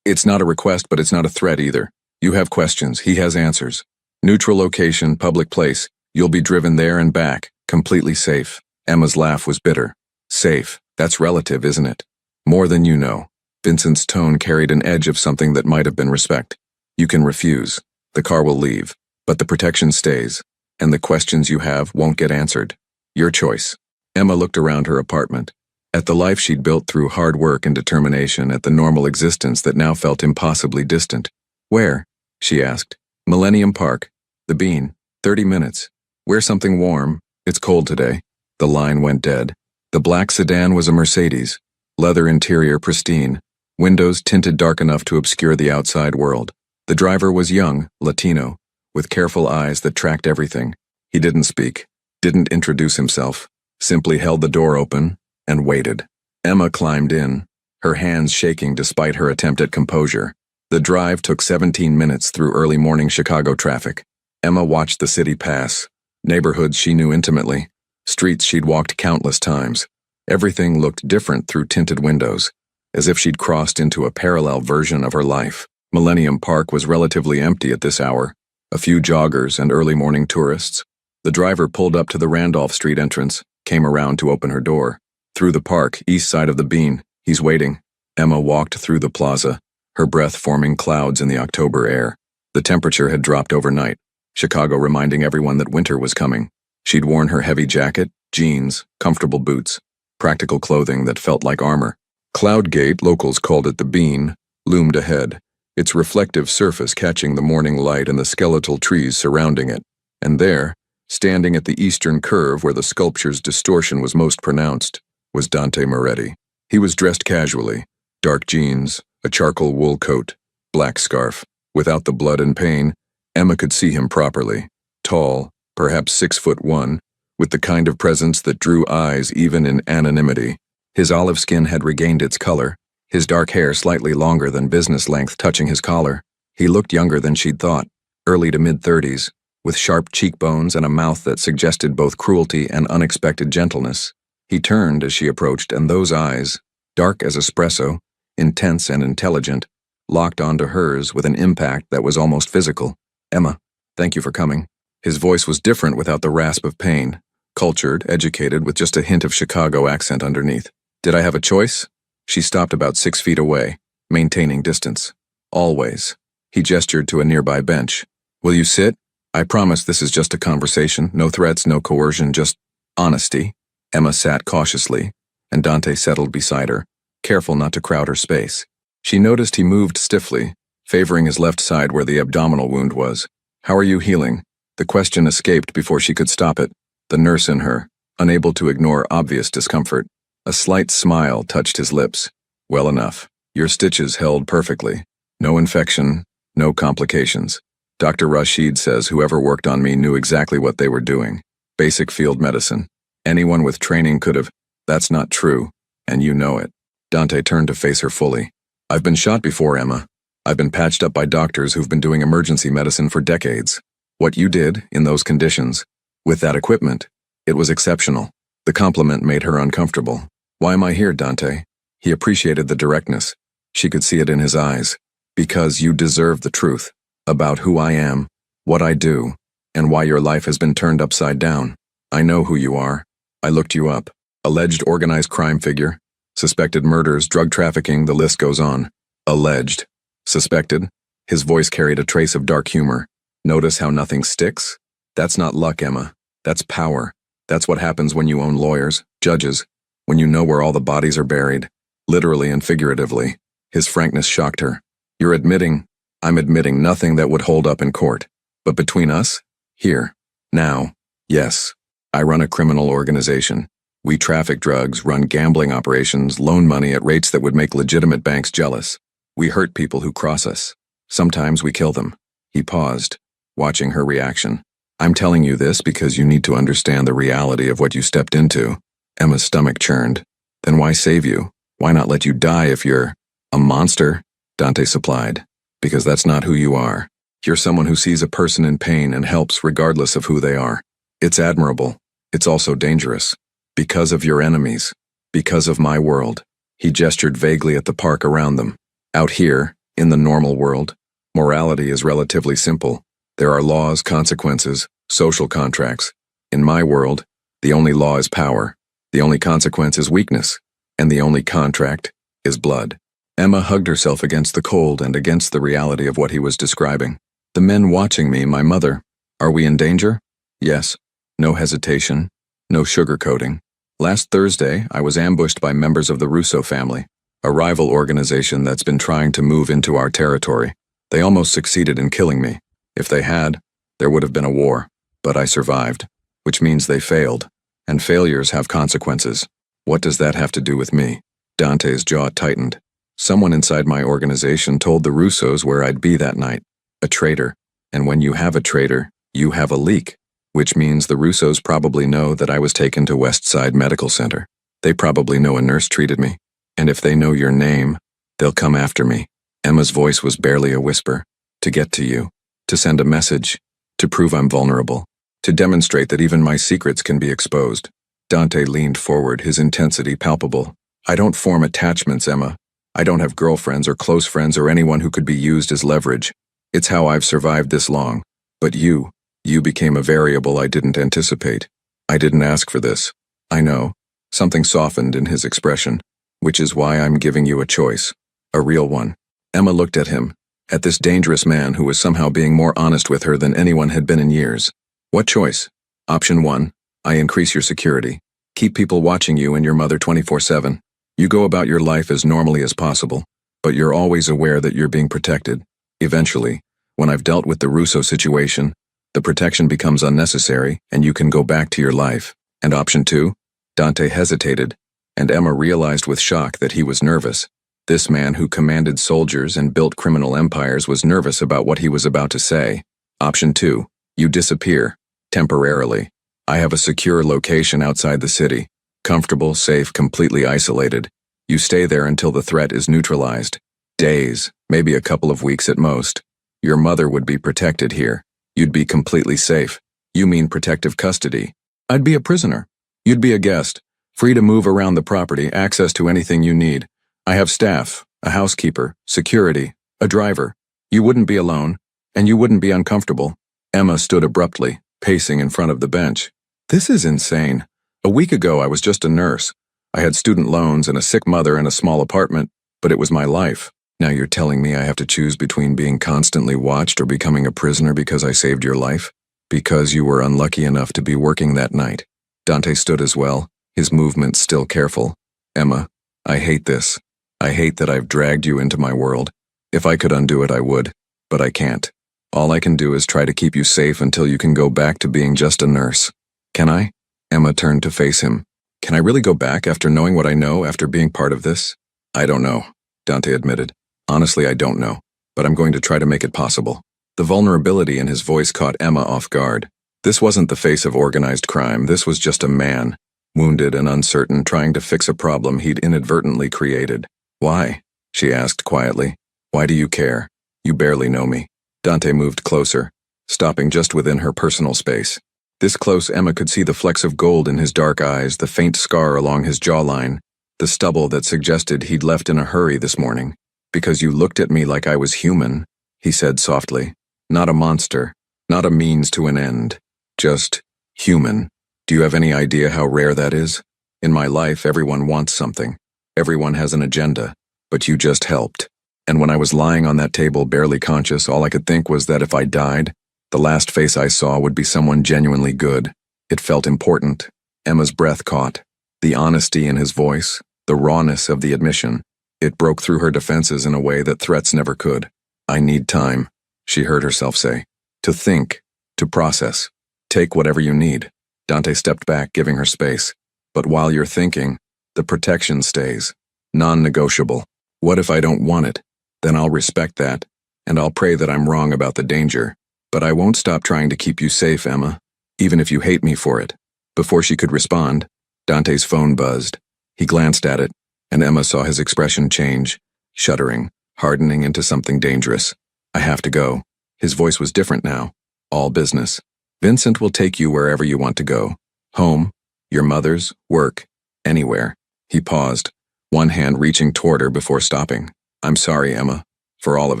It's not a request, but it's not a threat either. You have questions, he has answers. Neutral location, public place. You'll be driven there and back, completely safe." Emma's laugh was bitter. "Safe, that's relative, isn't it?" "More than you know." Vincent's tone carried an edge of something that might have been respect. "You can refuse. The car will leave, but the protection stays, and the questions you have won't get answered. Your choice." Emma looked around her apartment, at the life she'd built through hard work and determination, at the normal existence that now felt impossibly distant. "Where?" she asked. "Millennium Park. The Bean. 30 minutes. Wear something warm. It's cold today." The line went dead. The black sedan was a Mercedes. Leather interior pristine. Windows tinted dark enough to obscure the outside world. The driver was young, Latino, with careful eyes that tracked everything. He didn't speak, didn't introduce himself, simply held the door open and waited. Emma climbed in, her hands shaking despite her attempt at composure. The drive took 17 minutes through early morning Chicago traffic. Emma watched the city pass, neighborhoods she knew intimately, streets she'd walked countless times. Everything looked different through tinted windows, as if she'd crossed into a parallel version of her life. Millennium Park was relatively empty at this hour, a few joggers and early morning tourists. The driver pulled up to the Randolph Street entrance, came around to open her door. "Through the park, east side of the Bean. He's waiting." Emma walked through the plaza, her breath forming clouds in the October air. The temperature had dropped overnight, Chicago reminding everyone that winter was coming. She'd worn her heavy jacket, jeans, comfortable boots, practical clothing that felt like armor. Cloudgate, locals called it the Bean, loomed ahead, its reflective surface catching the morning light and the skeletal trees surrounding it. And there, standing at the eastern curve where the sculpture's distortion was most pronounced, was Dante Moretti. He was dressed casually, dark jeans, a charcoal wool coat, black scarf. Without the blood and pain, Emma could see him properly. Tall, perhaps 6'1", with the kind of presence that drew eyes even in anonymity. His olive skin had regained its color, his dark hair slightly longer than business length touching his collar. He looked younger than she'd thought, early to mid-30s, with sharp cheekbones and a mouth that suggested both cruelty and unexpected gentleness. He turned as she approached, and those eyes, dark as espresso, intense and intelligent, locked onto hers with an impact that was almost physical. "Emma, thank you for coming." His voice was different without the rasp of pain, cultured, educated, with just a hint of Chicago accent underneath. "Did I have a choice?" She stopped about 6 feet away, maintaining distance. "Always." He gestured to a nearby bench. "Will you sit? I promise this is just a conversation, no threats, no coercion, just honesty." Emma sat cautiously, and Dante settled beside her, careful not to crowd her space. She noticed he moved stiffly, favoring his left side where the abdominal wound was. "How are you healing?" The question escaped before she could stop it, the nurse in her, unable to ignore obvious discomfort. A slight smile touched his lips. "Well enough. Your stitches held perfectly. No infection, no complications. Dr. Rashid says whoever worked on me knew exactly what they were doing. Basic field medicine. Anyone with training could have." "That's not true, and you know it." Dante turned to face her fully. "I've been shot before, Emma. I've been patched up by doctors who've been doing emergency medicine for decades. What you did, in those conditions, with that equipment, it was exceptional." The compliment made her uncomfortable. "Why am I here, Dante?" He appreciated the directness. She could see it in his eyes. "Because you deserve the truth." About who I am, what I do, and why your life has been turned upside down. I know who you are. I looked you up. Alleged organized crime figure. Suspected murders, drug trafficking, the list goes on. Alleged. Suspected. His voice carried a trace of dark humor. Notice how nothing sticks? That's not luck, Emma. That's power. That's what happens when you own lawyers, judges, when you know where all the bodies are buried, literally and figuratively. His frankness shocked her. You're admitting, I'm admitting nothing that would hold up in court. But between us, here, now, yes, I run a criminal organization. We traffic drugs, run gambling operations, loan money at rates that would make legitimate banks jealous. We hurt people who cross us. Sometimes we kill them. He paused, watching her reaction. I'm telling you this because you need to understand the reality of what you stepped into. Emma's stomach churned. Then why save you? Why not let you die if you're a monster? Dante supplied. Because that's not who you are. You're someone who sees a person in pain and helps regardless of who they are. It's admirable. It's also dangerous. Because of your enemies. Because of my world. He gestured vaguely at the park around them. Out here, in the normal world, morality is relatively simple. There are laws, consequences, social contracts. In my world, the only law is power, the only consequence is weakness, and the only contract is blood. Emma hugged herself against the cold and against the reality of what he was describing. The men watching me, my mother. Are we in danger? Yes. No hesitation. No sugarcoating. Last Thursday, I was ambushed by members of the Russo family, a rival organization that's been trying to move into our territory. They almost succeeded in killing me. If they had, there would have been a war, but I survived, which means they failed, and failures have consequences. What does that have to do with me? Dante's jaw tightened. Someone inside my organization told the Russos where I'd be that night. A traitor. And when you have a traitor, you have a leak, which means the Russos probably know that I was taken to West Side Medical Center. They probably know a nurse treated me. And if they know your name, they'll come after me. Emma's voice was barely a whisper. To get to you. To send a message, to prove I'm vulnerable, to demonstrate that even my secrets can be exposed. Dante leaned forward, his intensity palpable. I don't form attachments, Emma. I don't have girlfriends or close friends or anyone who could be used as leverage. It's how I've survived this long. But you became a variable I didn't anticipate. I didn't ask for this. I know. Something softened in his expression, which is why I'm giving you a choice. A real one. Emma looked at him. At this dangerous man who was somehow being more honest with her than anyone had been in years. What choice? Option 1, I increase your security. Keep people watching you and your mother 24/7. You go about your life as normally as possible, but you're always aware that you're being protected. Eventually, when I've dealt with the Russo situation, the protection becomes unnecessary and you can go back to your life. And option 2? Dante hesitated, and Emma realized with shock that he was nervous. This man who commanded soldiers and built criminal empires was nervous about what he was about to say. Option 2, you disappear, temporarily. I have a secure location outside the city. Comfortable, safe, completely isolated. You stay there until the threat is neutralized. Days, maybe a couple of weeks at most. Your mother would be protected here. You'd be completely safe. You mean protective custody. I'd be a prisoner. You'd be a guest, free to move around the property, access to anything you need. I have staff, a housekeeper, security, a driver. You wouldn't be alone, and you wouldn't be uncomfortable. Emma stood abruptly, pacing in front of the bench. This is insane. A week ago I was just a nurse. I had student loans and a sick mother and a small apartment, but it was my life. Now you're telling me I have to choose between being constantly watched or becoming a prisoner because I saved your life? Because you were unlucky enough to be working that night. Dante stood as well, his movements still careful. Emma, I hate this. I hate that I've dragged you into my world. If I could undo it, I would, but I can't. All I can do is try to keep you safe until you can go back to being just a nurse. Can I? Emma turned to face him. Can I really go back after knowing what I know after being part of this? I don't know, Dante admitted. Honestly, I don't know, but I'm going to try to make it possible. The vulnerability in his voice caught Emma off guard. This wasn't the face of organized crime, this was just a man, wounded and uncertain, trying to fix a problem he'd inadvertently created. Why? She asked quietly. Why do you care? You barely know me. Dante moved closer, stopping just within her personal space. This close, Emma could see the flecks of gold in his dark eyes, the faint scar along his jawline, the stubble that suggested he'd left in a hurry this morning. Because you looked at me like I was human, he said softly. Not a monster, not a means to an end. Just human. Do you have any idea how rare that is? In my life, everyone wants something. Everyone has an agenda. But you just helped. And when I was lying on that table barely conscious, all I could think was that if I died, the last face I saw would be someone genuinely good. It felt important. Emma's breath caught. The honesty in his voice, the rawness of the admission. It broke through her defenses in a way that threats never could. I need time, she heard herself say. To think, to process. Take whatever you need. Dante stepped back, giving her space. But while you're thinking, the protection stays. Non-negotiable. What if I don't want it? Then I'll respect that, and I'll pray that I'm wrong about the danger. But I won't stop trying to keep you safe, Emma, even if you hate me for it. Before she could respond, Dante's phone buzzed. He glanced at it, and Emma saw his expression change, shuddering, hardening into something dangerous. I have to go. His voice was different now. All business. Vincent will take you wherever you want to go. Home, your mother's, work, anywhere. He paused, one hand reaching toward her before stopping. I'm sorry, Emma, for all of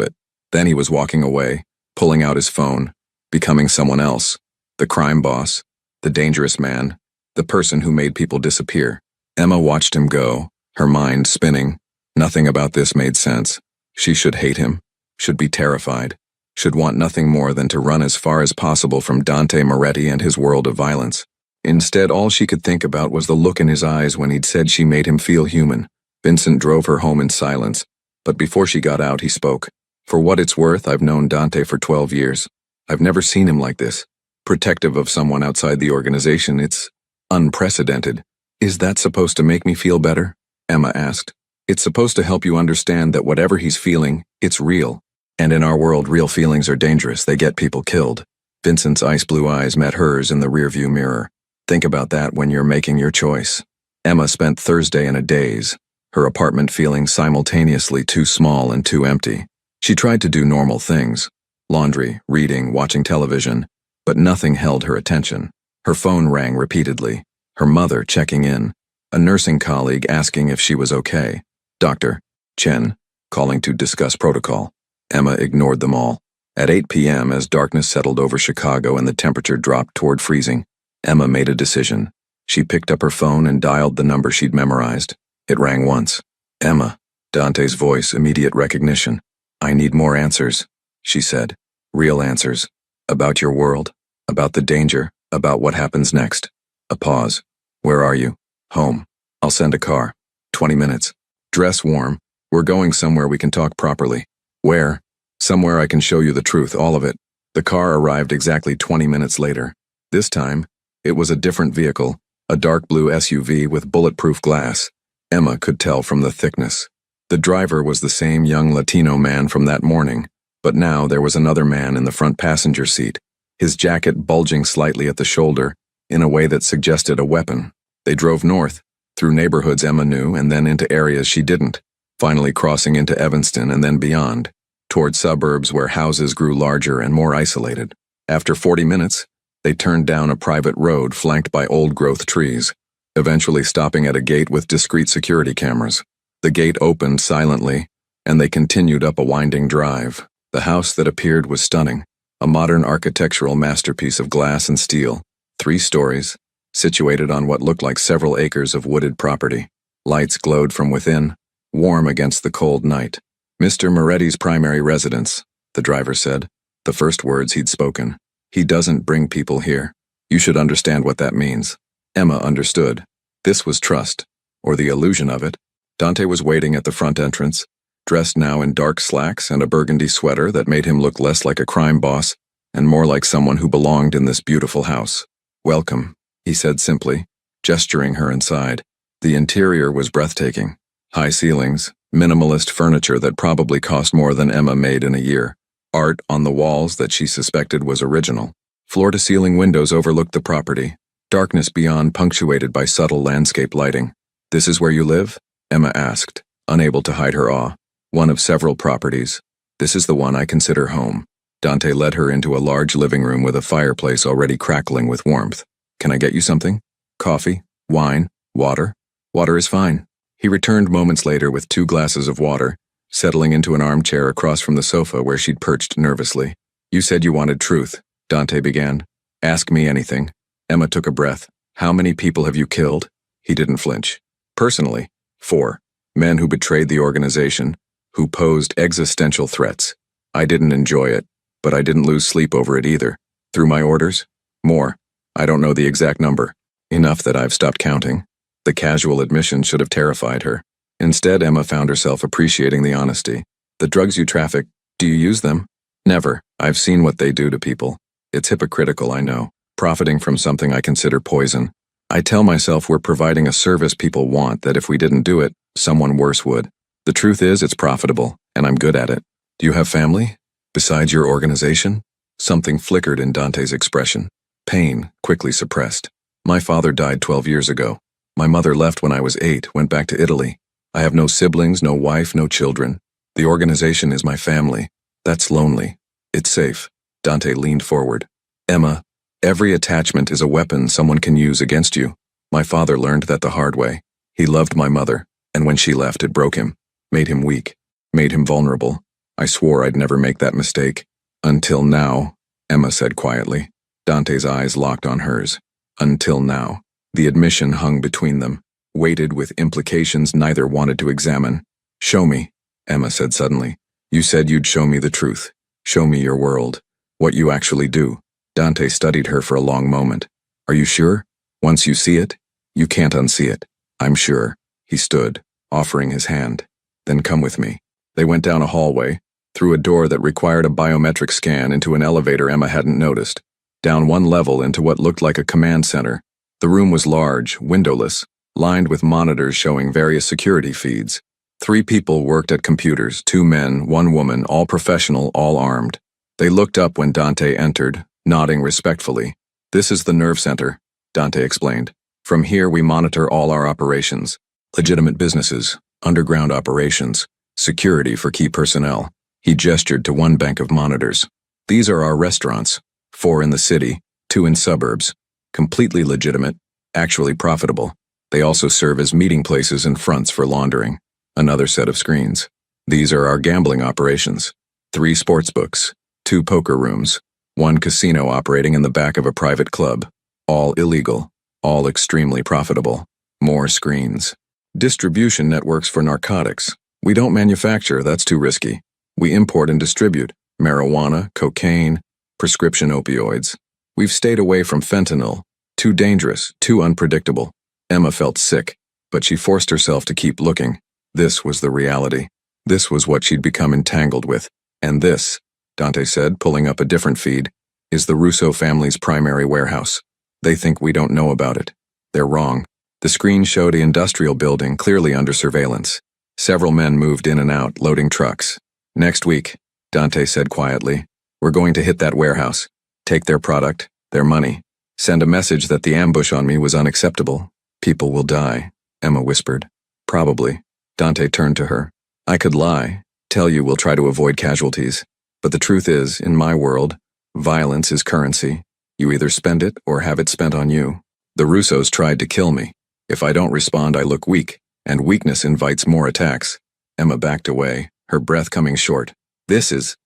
it. Then he was walking away, pulling out his phone, becoming someone else. The crime boss, the dangerous man, the person who made people disappear. Emma watched him go, her mind spinning. Nothing about this made sense. She should hate him, should be terrified, should want nothing more than to run as far as possible from Dante Moretti and his world of violence. Instead, all she could think about was the look in his eyes when he'd said she made him feel human. Vincent drove her home in silence, but before she got out, he spoke. For what it's worth, I've known Dante for 12 years. I've never seen him like this. Protective of someone outside the organization, it's unprecedented. Is that supposed to make me feel better? Emma asked. It's supposed to help you understand that whatever he's feeling, it's real. And in our world, real feelings are dangerous. They get people killed. Vincent's ice blue eyes met hers in the rearview mirror. Think about that when you're making your choice. Emma spent Thursday in a daze, her apartment feeling simultaneously too small and too empty. She tried to do normal things, laundry, reading, watching television, but nothing held her attention. Her phone rang repeatedly, her mother checking in, a nursing colleague asking if she was okay, Dr. Chen calling to discuss protocol. Emma ignored them all. At 8 p.m., as darkness settled over Chicago and the temperature dropped toward freezing, Emma made a decision. She picked up her phone and dialed the number she'd memorized. It rang once. Emma. Dante's voice, immediate recognition. I need more answers, she said. Real answers. About your world, about the danger, about what happens next. A pause. Where are you? Home. I'll send a car. 20 minutes. Dress warm. We're going somewhere we can talk properly. Where? Somewhere I can show you the truth, all of it. The car arrived exactly 20 minutes later. This time, it was a different vehicle, a dark blue SUV with bulletproof glass. Emma could tell from the thickness. The driver was the same young Latino man from that morning, but now there was another man in the front passenger seat, his jacket bulging slightly at the shoulder in a way that suggested a weapon. They drove north, through neighborhoods Emma knew and then into areas she didn't, finally crossing into Evanston and then beyond, toward suburbs where houses grew larger and more isolated. After 40 minutes, they turned down a private road flanked by old-growth trees, eventually stopping at a gate with discreet security cameras. The gate opened silently, and they continued up a winding drive. The house that appeared was stunning, a modern architectural masterpiece of glass and steel, 3 stories, situated on what looked like several acres of wooded property. Lights glowed from within, warm against the cold night. Mr. Moretti's primary residence, the driver said, the first words he'd spoken. He doesn't bring people here. You should understand what that means. Emma understood. This was trust, or the illusion of it. Dante was waiting at the front entrance, dressed now in dark slacks and a burgundy sweater that made him look less like a crime boss and more like someone who belonged in this beautiful house. Welcome, he said simply, gesturing her inside. The interior was breathtaking. High ceilings, minimalist furniture that probably cost more than Emma made in a year. Art on the walls that she suspected was original. Floor-to-ceiling windows overlooked the property, darkness beyond punctuated by subtle landscape lighting. This is where you live? Emma asked, unable to hide her awe. One of several properties. This is the one I consider home. Dante led her into a large living room with a fireplace already crackling with warmth. Can I get you something? Coffee? Wine? Water? Water is fine. He returned moments later with 2 glasses of water, settling into an armchair across from the sofa where she'd perched nervously. You said you wanted truth, Dante began. Ask me anything. Emma took a breath. How many people have you killed? He didn't flinch. Personally, 4. Men who betrayed the organization, who posed existential threats. I didn't enjoy it, but I didn't lose sleep over it either. Through my orders? More. I don't know the exact number. Enough that I've stopped counting. The casual admission should have terrified her. Instead, Emma found herself appreciating the honesty. The drugs you traffic, do you use them? Never. I've seen what they do to people. It's hypocritical, I know. Profiting from something I consider poison. I tell myself we're providing a service people want that if we didn't do it, someone worse would. The truth is it's profitable, and I'm good at it. Do you have family? Besides your organization? Something flickered in Dante's expression. Pain, quickly suppressed. My father died 12 years ago. My mother left when I was 8, went back to Italy. I have no siblings, no wife, no children. The organization is my family. That's lonely. It's safe. Dante leaned forward. Emma, every attachment is a weapon someone can use against you. My father learned that the hard way. He loved my mother, and when she left, it broke him, made him weak, made him vulnerable. I swore I'd never make that mistake. Until now, Emma said quietly. Dante's eyes locked on hers. Until now. The admission hung between them, weighted with implications neither wanted to examine. Show me, Emma said suddenly. You said you'd show me the truth. Show me your world. What you actually do. Dante studied her for a long moment. Are you sure? Once you see it, you can't unsee it. I'm sure. He stood, offering his hand. Then come with me. They went down a hallway, through a door that required a biometric scan into an elevator Emma hadn't noticed, down one level into what looked like a command center. The room was large, windowless, lined with monitors showing various security feeds. 3 people worked at computers, 2 men, 1 woman, all professional, all armed. They looked up when Dante entered, nodding respectfully. This is the nerve center, Dante explained. From here we monitor all our operations. Legitimate businesses, underground operations, security for key personnel. He gestured to one bank of monitors. These are our restaurants, 4 in the city, 2 in suburbs. Completely legitimate, actually profitable. They also serve as meeting places and fronts for laundering. Another set of screens. These are our gambling operations. 3 sportsbooks, 2 poker rooms, 1 casino operating in the back of a private club. All illegal, all extremely profitable. More screens. Distribution networks for narcotics. We don't manufacture, that's too risky. We import and distribute marijuana, cocaine, prescription opioids. We've stayed away from fentanyl. Too dangerous, too unpredictable. Emma felt sick, but she forced herself to keep looking. This was the reality. This was what she'd become entangled with. And this, Dante said, pulling up a different feed, is the Russo family's primary warehouse. They think we don't know about it. They're wrong. The screen showed an industrial building clearly under surveillance. Several men moved in and out, loading trucks. Next week, Dante said quietly, we're going to hit that warehouse. Take their product, their money. Send a message that the ambush on me was unacceptable. People will die, Emma whispered. Probably. Dante turned to her. I could lie, tell you we'll try to avoid casualties. But the truth is, in my world, violence is currency. You either spend it or have it spent on you. The Russos tried to kill me. If I don't respond, I look weak, and weakness invites more attacks. Emma backed away, her breath coming short. This is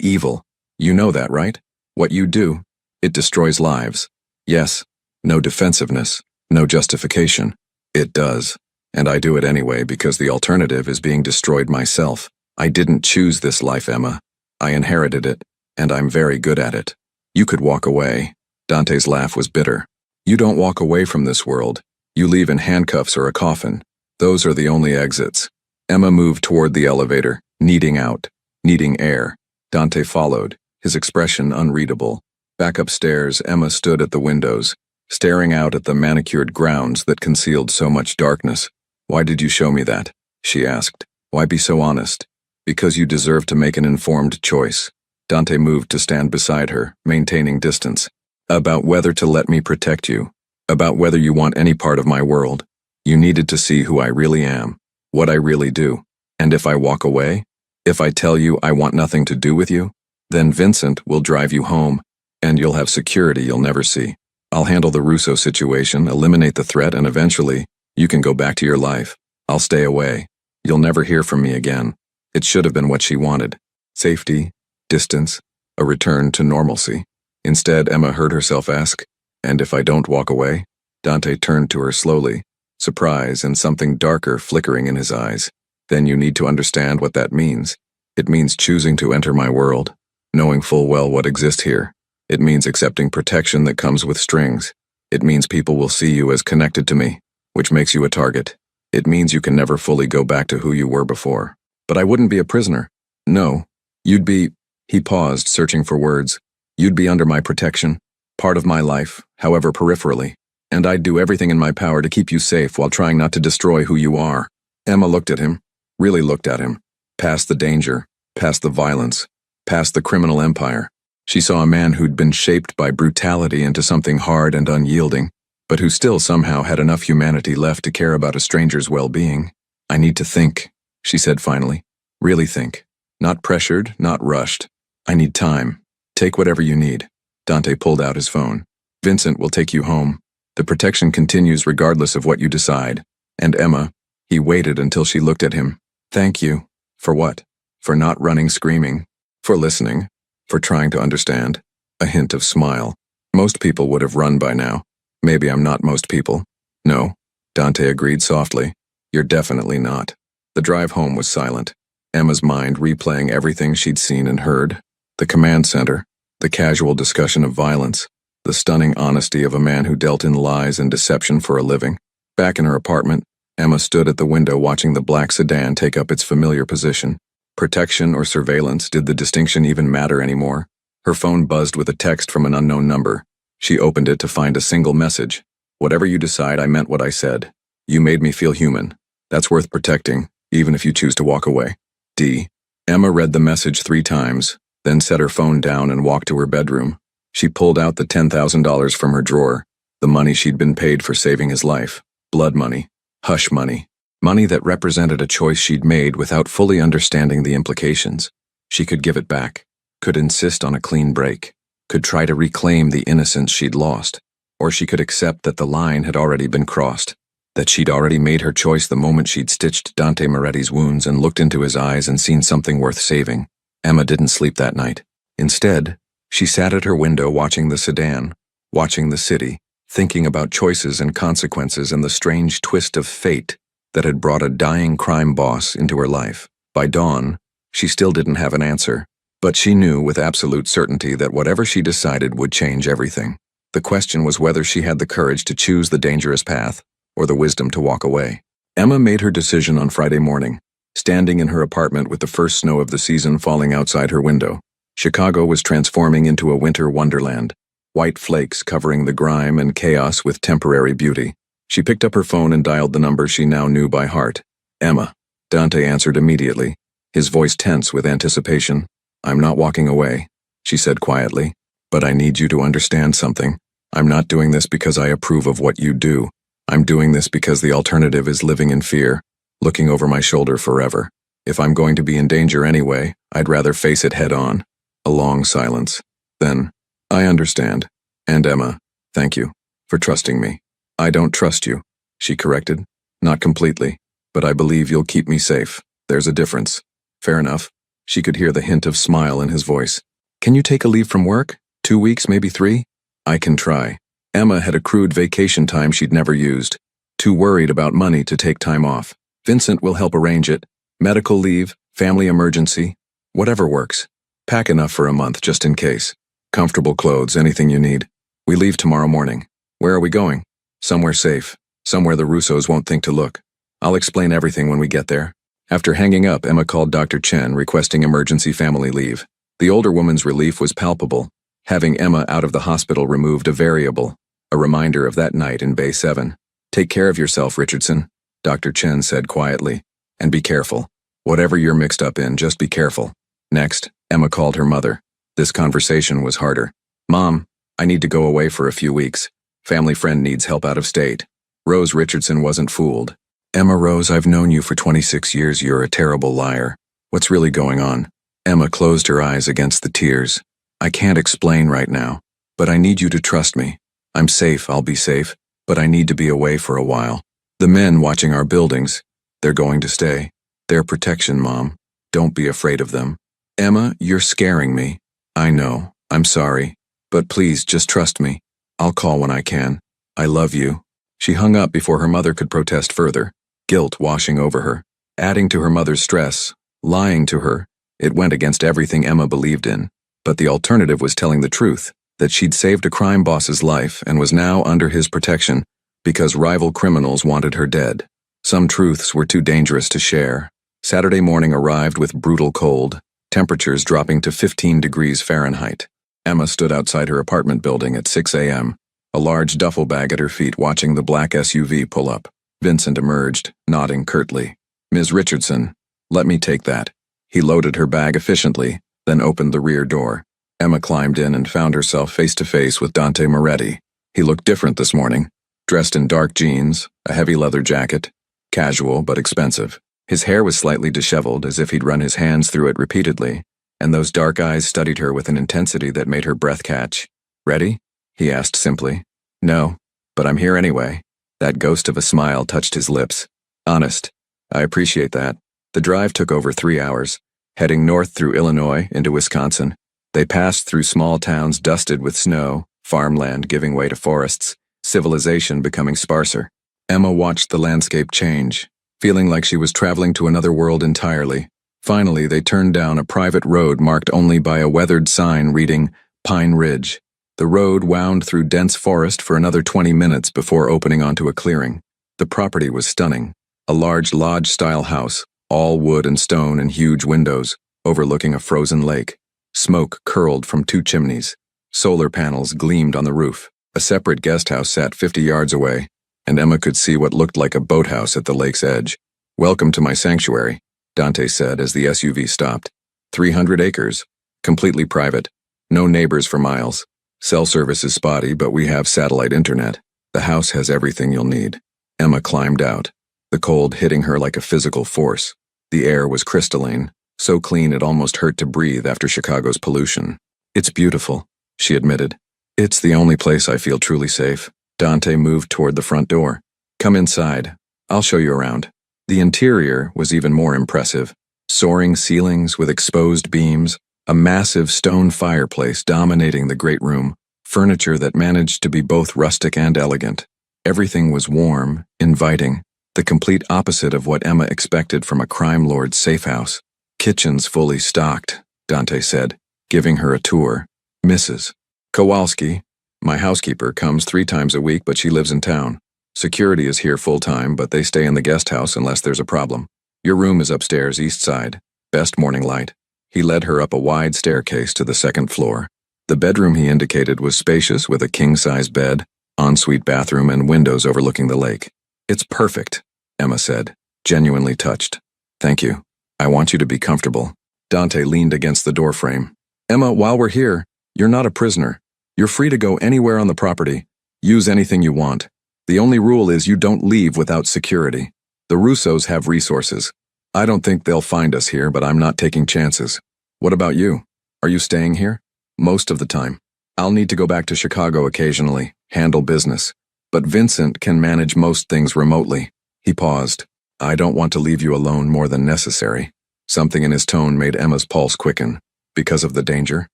evil. You know that, right? What you do, it destroys lives. Yes, no defensiveness, no justification. It does. And I do it anyway because the alternative is being destroyed myself. I didn't choose this life, Emma. I inherited it, and I'm very good at it. You could walk away. Dante's laugh was bitter. You don't walk away from this world. You leave in handcuffs or a coffin. Those are the only exits. Emma moved toward the elevator, needing out, needing air. Dante followed, his expression unreadable. Back upstairs, Emma stood at the windows, staring out at the manicured grounds that concealed so much darkness. Why did you show me that? She asked. Why be so honest? Because you deserve to make an informed choice. Dante moved to stand beside her, maintaining distance. About whether to let me protect you. About whether you want any part of my world. You needed to see who I really am, what I really do. And if I walk away, if I tell you I want nothing to do with you, then Vincent will drive you home, and you'll have security you'll never see. I'll handle the Russo situation, eliminate the threat, and eventually, you can go back to your life. I'll stay away. You'll never hear from me again. It should have been what she wanted. Safety, distance, a return to normalcy. Instead, Emma heard herself ask, "And if I don't walk away?" Dante turned to her slowly, surprise and something darker flickering in his eyes. "Then you need to understand what that means. It means choosing to enter my world, knowing full well what exists here. It means accepting protection that comes with strings. It means people will see you as connected to me, which makes you a target. It means you can never fully go back to who you were before. But I wouldn't be a prisoner. No, you'd be—" He paused, searching for words. "You'd be under my protection, part of my life, however peripherally. And I'd do everything in my power to keep you safe while trying not to destroy who you are." Emma looked at him, really looked at him, past the danger, past the violence, past the criminal empire. She saw a man who'd been shaped by brutality into something hard and unyielding, but who still somehow had enough humanity left to care about a stranger's well-being. "I need to think," she said finally. "Really think. Not pressured, not rushed. I need time. Take whatever you need." Dante pulled out his phone. "Vincent will take you home. The protection continues regardless of what you decide. And Emma," he waited until she looked at him. "Thank you." "For what?" "For not running screaming. For listening. For trying to understand." A hint of smile. "Most people would have run by now. Maybe I'm not most people." "No," Dante agreed softly. "You're definitely not." The drive home was silent, Emma's mind replaying everything she'd seen and heard. The command center, the casual discussion of violence, the stunning honesty of a man who dealt in lies and deception for a living. Back in her apartment, Emma stood at the window watching the black sedan take up its familiar position. Protection or surveillance, did the distinction even matter anymore? Her phone buzzed with a text from an unknown number. She opened it to find a single message. "Whatever you decide, I meant what I said. You made me feel human. That's worth protecting, even if you choose to walk away. D." Emma read the message 3 times, then set her phone down and walked to her bedroom. She pulled out the $10,000 from her drawer, the money she'd been paid for saving his life. Blood money. Hush money. Money that represented a choice she'd made without fully understanding the implications. She could give it back, could insist on a clean break, could try to reclaim the innocence she'd lost, or she could accept that the line had already been crossed, that she'd already made her choice the moment she'd stitched Dante Moretti's wounds and looked into his eyes and seen something worth saving. Emma didn't sleep that night. Instead, she sat at her window watching the sedan, watching the city, thinking about choices and consequences and the strange twist of fate that had brought a dying crime boss into her life. By dawn, she still didn't have an answer, but she knew with absolute certainty that whatever she decided would change everything. The question was whether she had the courage to choose the dangerous path or the wisdom to walk away. Emma made her decision on Friday morning, standing in her apartment with the first snow of the season falling outside her window. Chicago was transforming into a winter wonderland, white flakes covering the grime and chaos with temporary beauty. She picked up her phone and dialed the number she now knew by heart. "Emma." Dante answered immediately, his voice tense with anticipation. "I'm not walking away," she said quietly, "but I need you to understand something. I'm not doing this because I approve of what you do. I'm doing this because the alternative is living in fear, looking over my shoulder forever. If I'm going to be in danger anyway, I'd rather face it head on." A long silence. Then, "I understand. And Emma, thank you for trusting me." "I don't trust you," she corrected. "Not completely, but I believe you'll keep me safe. There's a difference." "Fair enough." She could hear the hint of smile in his voice. "Can you take a leave from work? 2 weeks, maybe 3? "I can try." Emma had accrued vacation time she'd never used, too worried about money to take time off. "Vincent will help arrange it. Medical leave, family emergency, whatever works. Pack enough for a month just in case. Comfortable clothes, anything you need. We leave tomorrow morning. Where are we going?" "Somewhere safe. Somewhere the Russos won't think to look. I'll explain everything when we get there." After hanging up, Emma called Dr. Chen, requesting emergency family leave. The older woman's relief was palpable. Having Emma out of the hospital removed a variable, a reminder of that night in Bay 7. "Take care of yourself, Richardson," Dr. Chen said quietly. "And be careful. Whatever you're mixed up in, just be careful." Next, Emma called her mother. This conversation was harder. "Mom, I need to go away for a few weeks. Family friend needs help out of state." Rose Richardson wasn't fooled. "Emma Rose, I've known you for 26 years. You're a terrible liar. What's really going on?" Emma closed her eyes against the tears. "I can't explain right now, but I need you to trust me. I'm safe, I'll be safe, but I need to be away for a while. The men watching our buildings, they're going to stay. Their protection, Mom. Don't be afraid of them." "Emma, you're scaring me." I know, I'm sorry, but please just trust me. I'll call when I can. I love you. She hung up before her mother could protest further, guilt washing over her, adding to her mother's stress, lying to her. It went against everything Emma believed in, but the alternative was telling the truth, that she'd saved a crime boss's life and was now under his protection because rival criminals wanted her dead. Some truths were too dangerous to share. Saturday morning arrived with brutal cold, temperatures dropping to 15 degrees Fahrenheit. Emma stood outside her apartment building at 6 a.m., a large duffel bag at her feet, watching the black SUV pull up. Vincent emerged, nodding curtly. "Ms. Richardson, let me take that." He loaded her bag efficiently, then opened the rear door. Emma climbed in and found herself face-to-face with Dante Moretti. He looked different this morning, dressed in dark jeans, a heavy leather jacket, casual but expensive. His hair was slightly disheveled, as if he'd run his hands through it repeatedly, and those dark eyes studied her with an intensity that made her breath catch. "Ready?" he asked simply. "No, but I'm here anyway." That ghost of a smile touched his lips. "Honest. I appreciate that." The drive took over 3 hours, heading north through Illinois into Wisconsin. They passed through small towns dusted with snow, farmland giving way to forests, civilization becoming sparser. Emma watched the landscape change, feeling like she was traveling to another world entirely. Finally, they turned down a private road marked only by a weathered sign reading Pine Ridge. The road wound through dense forest for another 20 minutes before opening onto a clearing. The property was stunning. A large lodge-style house, all wood and stone and huge windows, overlooking a frozen lake. Smoke curled from 2 chimneys. Solar panels gleamed on the roof. A separate guest house sat 50 yards away, and Emma could see what looked like a boathouse at the lake's edge. "Welcome to my sanctuary," Dante said as the SUV stopped. 300 acres, completely private, no neighbors for miles. Cell service is spotty, but we have satellite internet. The house has everything you'll need. Emma climbed out, the cold hitting her like a physical force. The air was crystalline, so clean it almost hurt to breathe after Chicago's pollution. "It's beautiful," she admitted. "It's the only place I feel truly safe." Dante moved toward the front door. "Come inside. I'll show you around." The interior was even more impressive. Soaring ceilings with exposed beams, a massive stone fireplace dominating the great room, furniture that managed to be both rustic and elegant. Everything was warm, inviting, the complete opposite of what Emma expected from a crime lord's safe house. "Kitchen's fully stocked," Dante said, giving her a tour. "Mrs. Kowalski, my housekeeper, comes 3 times a week, but she lives in town. Security is here full-time, but they stay in the guest house unless there's a problem. Your room is upstairs, east side. Best morning light." He led her up a wide staircase to the 2nd floor. The bedroom he indicated was spacious with a king-size bed, ensuite bathroom, and windows overlooking the lake. "It's perfect," Emma said, genuinely touched. "Thank you. I want you to be comfortable." Dante leaned against the doorframe. "Emma, while we're here, you're not a prisoner. You're free to go anywhere on the property. Use anything you want. The only rule is you don't leave without security. The Russos have resources. I don't think they'll find us here, but I'm not taking chances. What about you? Are you staying here?" "Most of the time. I'll need to go back to Chicago occasionally, handle business. But Vincent can manage most things remotely." He paused. "I don't want to leave you alone more than necessary." Something in his tone made Emma's pulse quicken. "Because of the danger?"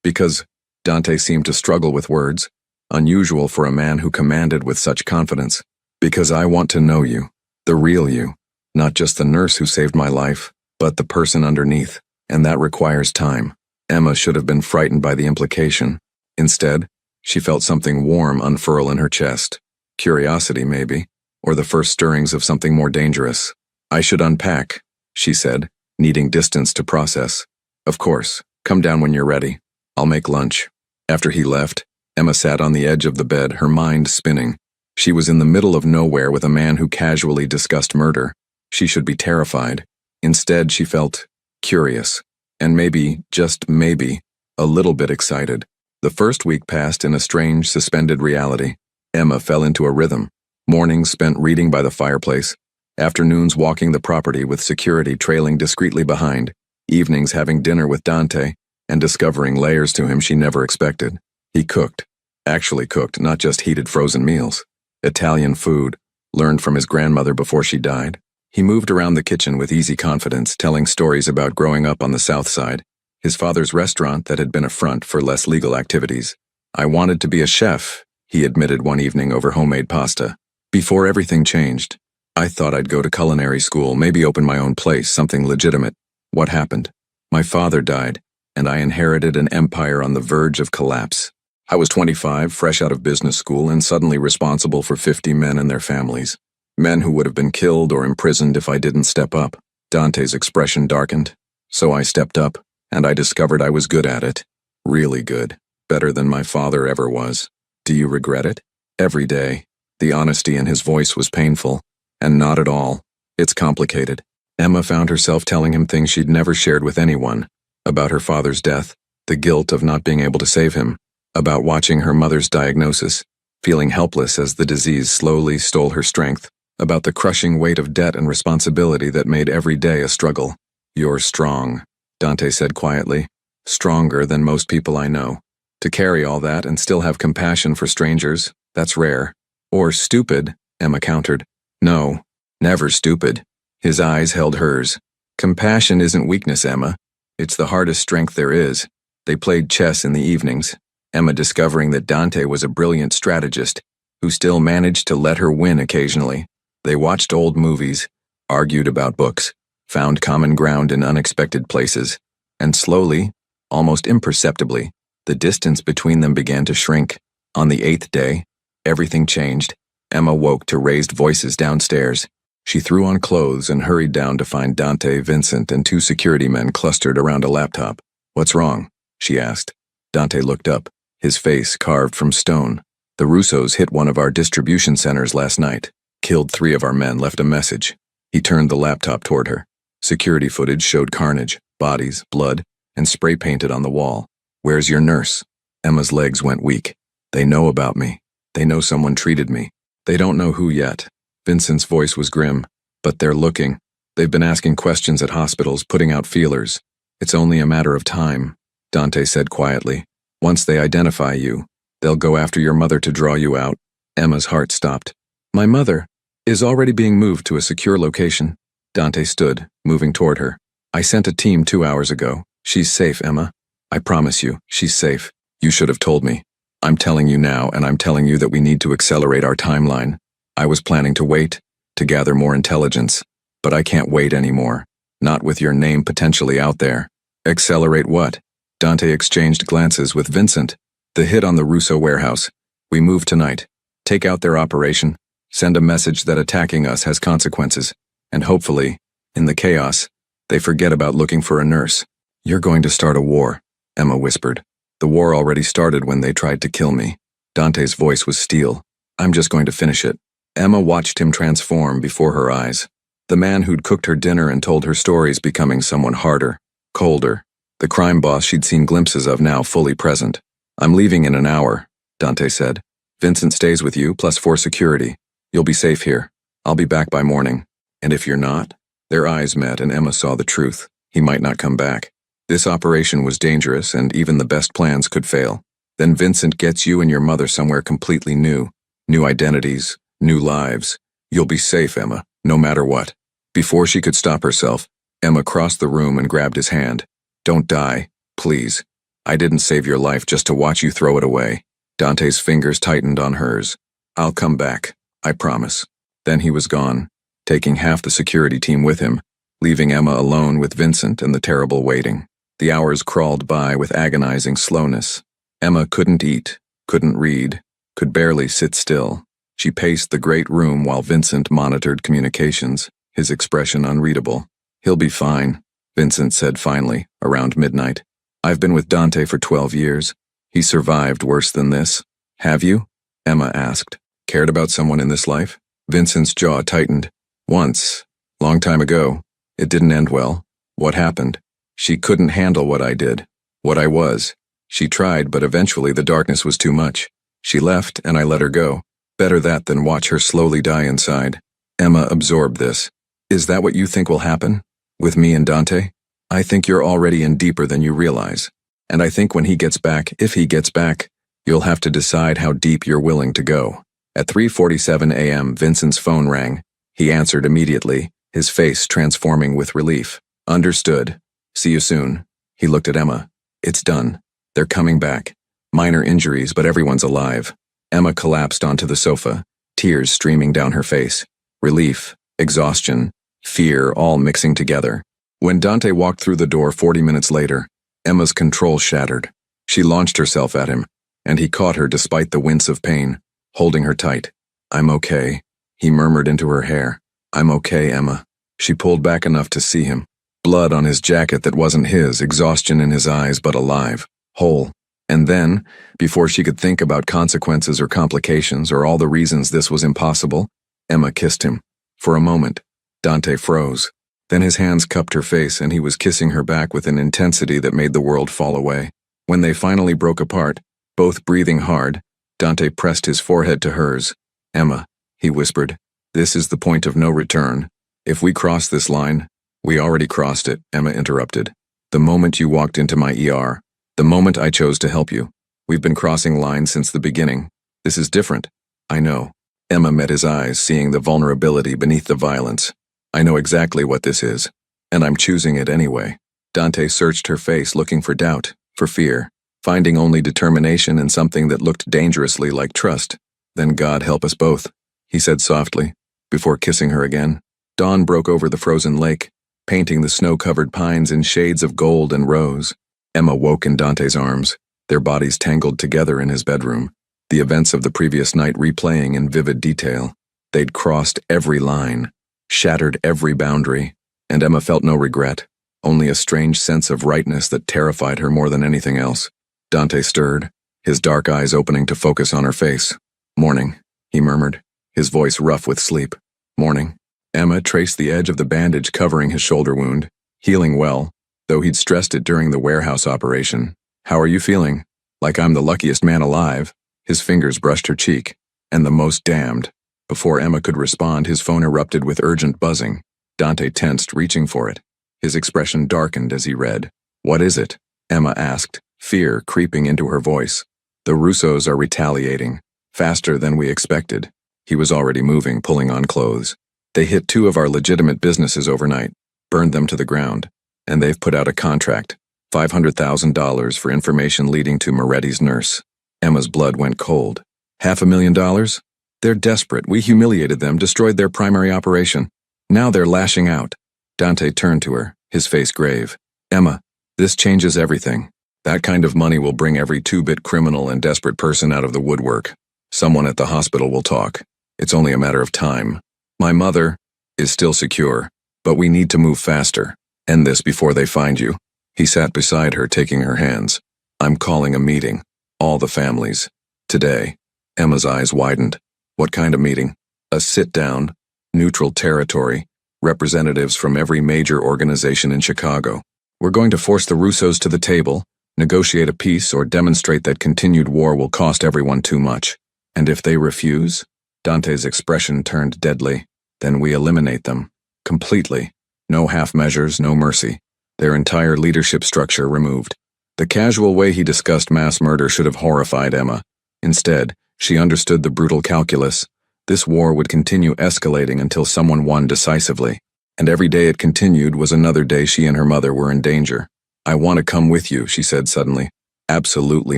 "Because," Dante seemed to struggle with words, unusual for a man who commanded with such confidence. "Because I want to know you, the real you. Not just the nurse who saved my life, but the person underneath, and that requires time." Emma should have been frightened by the implication. Instead, she felt something warm unfurl in her chest. Curiosity, maybe, or the first stirrings of something more dangerous. "I should unpack," she said, needing distance to process. "Of course, come down when you're ready. I'll make lunch." After he left, Emma sat on the edge of the bed, her mind spinning. She was in the middle of nowhere with a man who casually discussed murder. She should be terrified. Instead, she felt curious, and maybe, just maybe, a little bit excited. The first week passed in a strange, suspended reality. Emma fell into a rhythm. Mornings spent reading by the fireplace, afternoons walking the property with security trailing discreetly behind, evenings having dinner with Dante, and discovering layers to him she never expected. He cooked. Actually cooked, not just heated frozen meals. Italian food, learned from his grandmother before she died. He moved around the kitchen with easy confidence, telling stories about growing up on the South Side. his father's restaurant that had been a front for less legal activities. I wanted to be a chef, he admitted one evening over homemade pasta. Before everything changed, I thought I'd go to culinary school, maybe open my own place, something legitimate. What happened? My father died, and I inherited an empire on the verge of collapse. I was 25, fresh out of business school, and suddenly responsible for 50 men and their families. Men who would have been killed or imprisoned if I didn't step up. Dante's expression darkened. So I stepped up, and I discovered I was good at it. Really good. Better than my father ever was. Do you regret it? Every day. The honesty in his voice was painful. And not at all. It's complicated. Emma found herself telling him things she'd never shared with anyone. About her father's death, the guilt of not being able to save him, about watching her mother's diagnosis, feeling helpless as the disease slowly stole her strength, about the crushing weight of debt and responsibility that made every day a struggle. You're strong, Dante said quietly. Stronger than most people I know. To carry all that and still have compassion for strangers, that's rare. Or stupid, Emma countered. No, never stupid. His eyes held hers. Compassion isn't weakness, Emma. It's the hardest strength there is. They played chess in the evenings, Emma discovering that Dante was a brilliant strategist who still managed to let her win occasionally. They watched old movies, argued about books, found common ground in unexpected places, and slowly, almost imperceptibly, the distance between them began to shrink. On the 8th day, everything changed. Emma woke to raised voices downstairs. She threw on clothes and hurried down to find Dante, Vincent, and 2 security men clustered around a laptop. What's wrong? She asked. Dante looked up, his face carved from stone. The Russos hit one of our distribution centers last night. Killed 3 of our men, left a message. He turned the laptop toward her. Security footage showed carnage, bodies, blood, and spray painted on the wall. Where's your nurse? Emma's legs went weak. They know about me. They know someone treated me. They don't know who yet. Vincent's voice was grim. But they're looking. They've been asking questions at hospitals, putting out feelers. It's only a matter of time, Dante said quietly. Once they identify you, they'll go after your mother to draw you out. Emma's heart stopped. My mother is already being moved to a secure location. Dante stood, moving toward her. I sent a team 2 hours ago. She's safe, Emma. I promise you, she's safe. You should have told me. I'm telling you now, and I'm telling you that we need to accelerate our timeline. I was planning to wait, to gather more intelligence, but I can't wait anymore. Not with your name potentially out there. Accelerate what? Dante exchanged glances with Vincent. The hit on the Russo warehouse. We move tonight. Take out their operation. Send a message that attacking us has consequences. And hopefully, in the chaos, they forget about looking for a nurse. You're going to start a war, Emma whispered. The war already started when they tried to kill me. Dante's voice was steel. I'm just going to finish it. Emma watched him transform before her eyes. The man who'd cooked her dinner and told her stories becoming someone harder, colder. The crime boss she'd seen glimpses of now fully present. I'm leaving in an hour, Dante said. Vincent stays with you, plus 4 security. You'll be safe here. I'll be back by morning. And if you're not? Their eyes met and Emma saw the truth. He might not come back. This operation was dangerous and even the best plans could fail. Then Vincent gets you and your mother somewhere completely new. New identities, new lives. You'll be safe, Emma, no matter what. Before she could stop herself, Emma crossed the room and grabbed his hand. Don't die, please. I didn't save your life just to watch you throw it away. Dante's fingers tightened on hers. I'll come back, I promise. Then he was gone, taking half the security team with him, leaving Emma alone with Vincent and the terrible waiting. The hours crawled by with agonizing slowness. Emma couldn't eat, couldn't read, could barely sit still. She paced the great room while Vincent monitored communications, his expression unreadable. He'll be fine, Vincent said finally, around midnight. I've been with Dante for 12 years. He survived worse than this. Have you? Emma asked. Cared about someone in this life? Vincent's jaw tightened. Once. Long time ago. It didn't end well. What happened? She couldn't handle what I did. What I was. She tried, but eventually the darkness was too much. She left, and I let her go. Better that than watch her slowly die inside. Emma absorbed this. Is that what you think will happen? With me and Dante? I think you're already in deeper than you realize. And I think when he gets back, if he gets back, you'll have to decide how deep you're willing to go. At 3:47 a.m., Vincent's phone rang. He answered immediately, his face transforming with relief. Understood. See you soon. He looked at Emma. It's done. They're coming back. Minor injuries, but everyone's alive. Emma collapsed onto the sofa, tears streaming down her face. Relief, exhaustion, fear all mixing together. When Dante walked through the door 40 minutes later, Emma's control shattered. She launched herself at him, and he caught her despite the wince of pain, holding her tight. I'm okay, he murmured into her hair. I'm okay, Emma. She pulled back enough to see him. Blood on his jacket that wasn't his, exhaustion in his eyes but alive, whole. And then, before she could think about consequences or complications or all the reasons this was impossible, Emma kissed him. For a moment, Dante froze. Then his hands cupped her face and he was kissing her back with an intensity that made the world fall away. When they finally broke apart, both breathing hard, Dante pressed his forehead to hers. Emma, he whispered, this is the point of no return. If we cross this line, we already crossed it, Emma interrupted. The moment you walked into my ER, the moment I chose to help you. We've been crossing lines since the beginning. This is different. I know. Emma met his eyes, seeing the vulnerability beneath the violence. I know exactly what this is, and I'm choosing it anyway. Dante searched her face looking for doubt, for fear, finding only determination in something that looked dangerously like trust. Then God help us both, he said softly, before kissing her again. Dawn broke over the frozen lake, painting the snow-covered pines in shades of gold and rose. Emma woke in Dante's arms, their bodies tangled together in his bedroom, the events of the previous night replaying in vivid detail. They'd crossed every line, shattered every boundary, and Emma felt no regret, only a strange sense of rightness that terrified her more than anything else. Dante stirred, his dark eyes opening to focus on her face. Morning, he murmured, his voice rough with sleep. Morning. Emma traced the edge of the bandage covering his shoulder wound, healing well, though he'd stressed it during the warehouse operation. How are you feeling? Like I'm the luckiest man alive. His fingers brushed her cheek. And the most damned. Before Emma could respond, his phone erupted with urgent buzzing. Dante tensed, reaching for it. His expression darkened as he read. What is it? Emma asked, fear creeping into her voice. The Russos are retaliating. Faster than we expected. He was already moving, pulling on clothes. They hit 2 of our legitimate businesses overnight, burned them to the ground. And they've put out a contract, $500,000 for information leading to Moretti's nurse. Emma's blood went cold. $500,000? They're desperate. We humiliated them, destroyed their primary operation. Now they're lashing out. Dante turned to her, his face grave. Emma, this changes everything. That kind of money will bring every 2-bit criminal and desperate person out of the woodwork. Someone at the hospital will talk. It's only a matter of time. My mother is still secure, but we need to move faster. End this before they find you. He sat beside her, taking her hands. I'm calling a meeting. All the families. Today. Emma's eyes widened. What kind of meeting? A sit-down, neutral territory, representatives from every major organization in Chicago. We're going to force the Russos to the table, negotiate a peace, or demonstrate that continued war will cost everyone too much. And if they refuse? Dante's expression turned deadly. Then we eliminate them. Completely. No half measures, no mercy. Their entire leadership structure removed. The casual way he discussed mass murder should have horrified Emma. Instead, she understood the brutal calculus. This war would continue escalating until someone won decisively. And every day it continued was another day she and her mother were in danger. I want to come with you, she said suddenly. Absolutely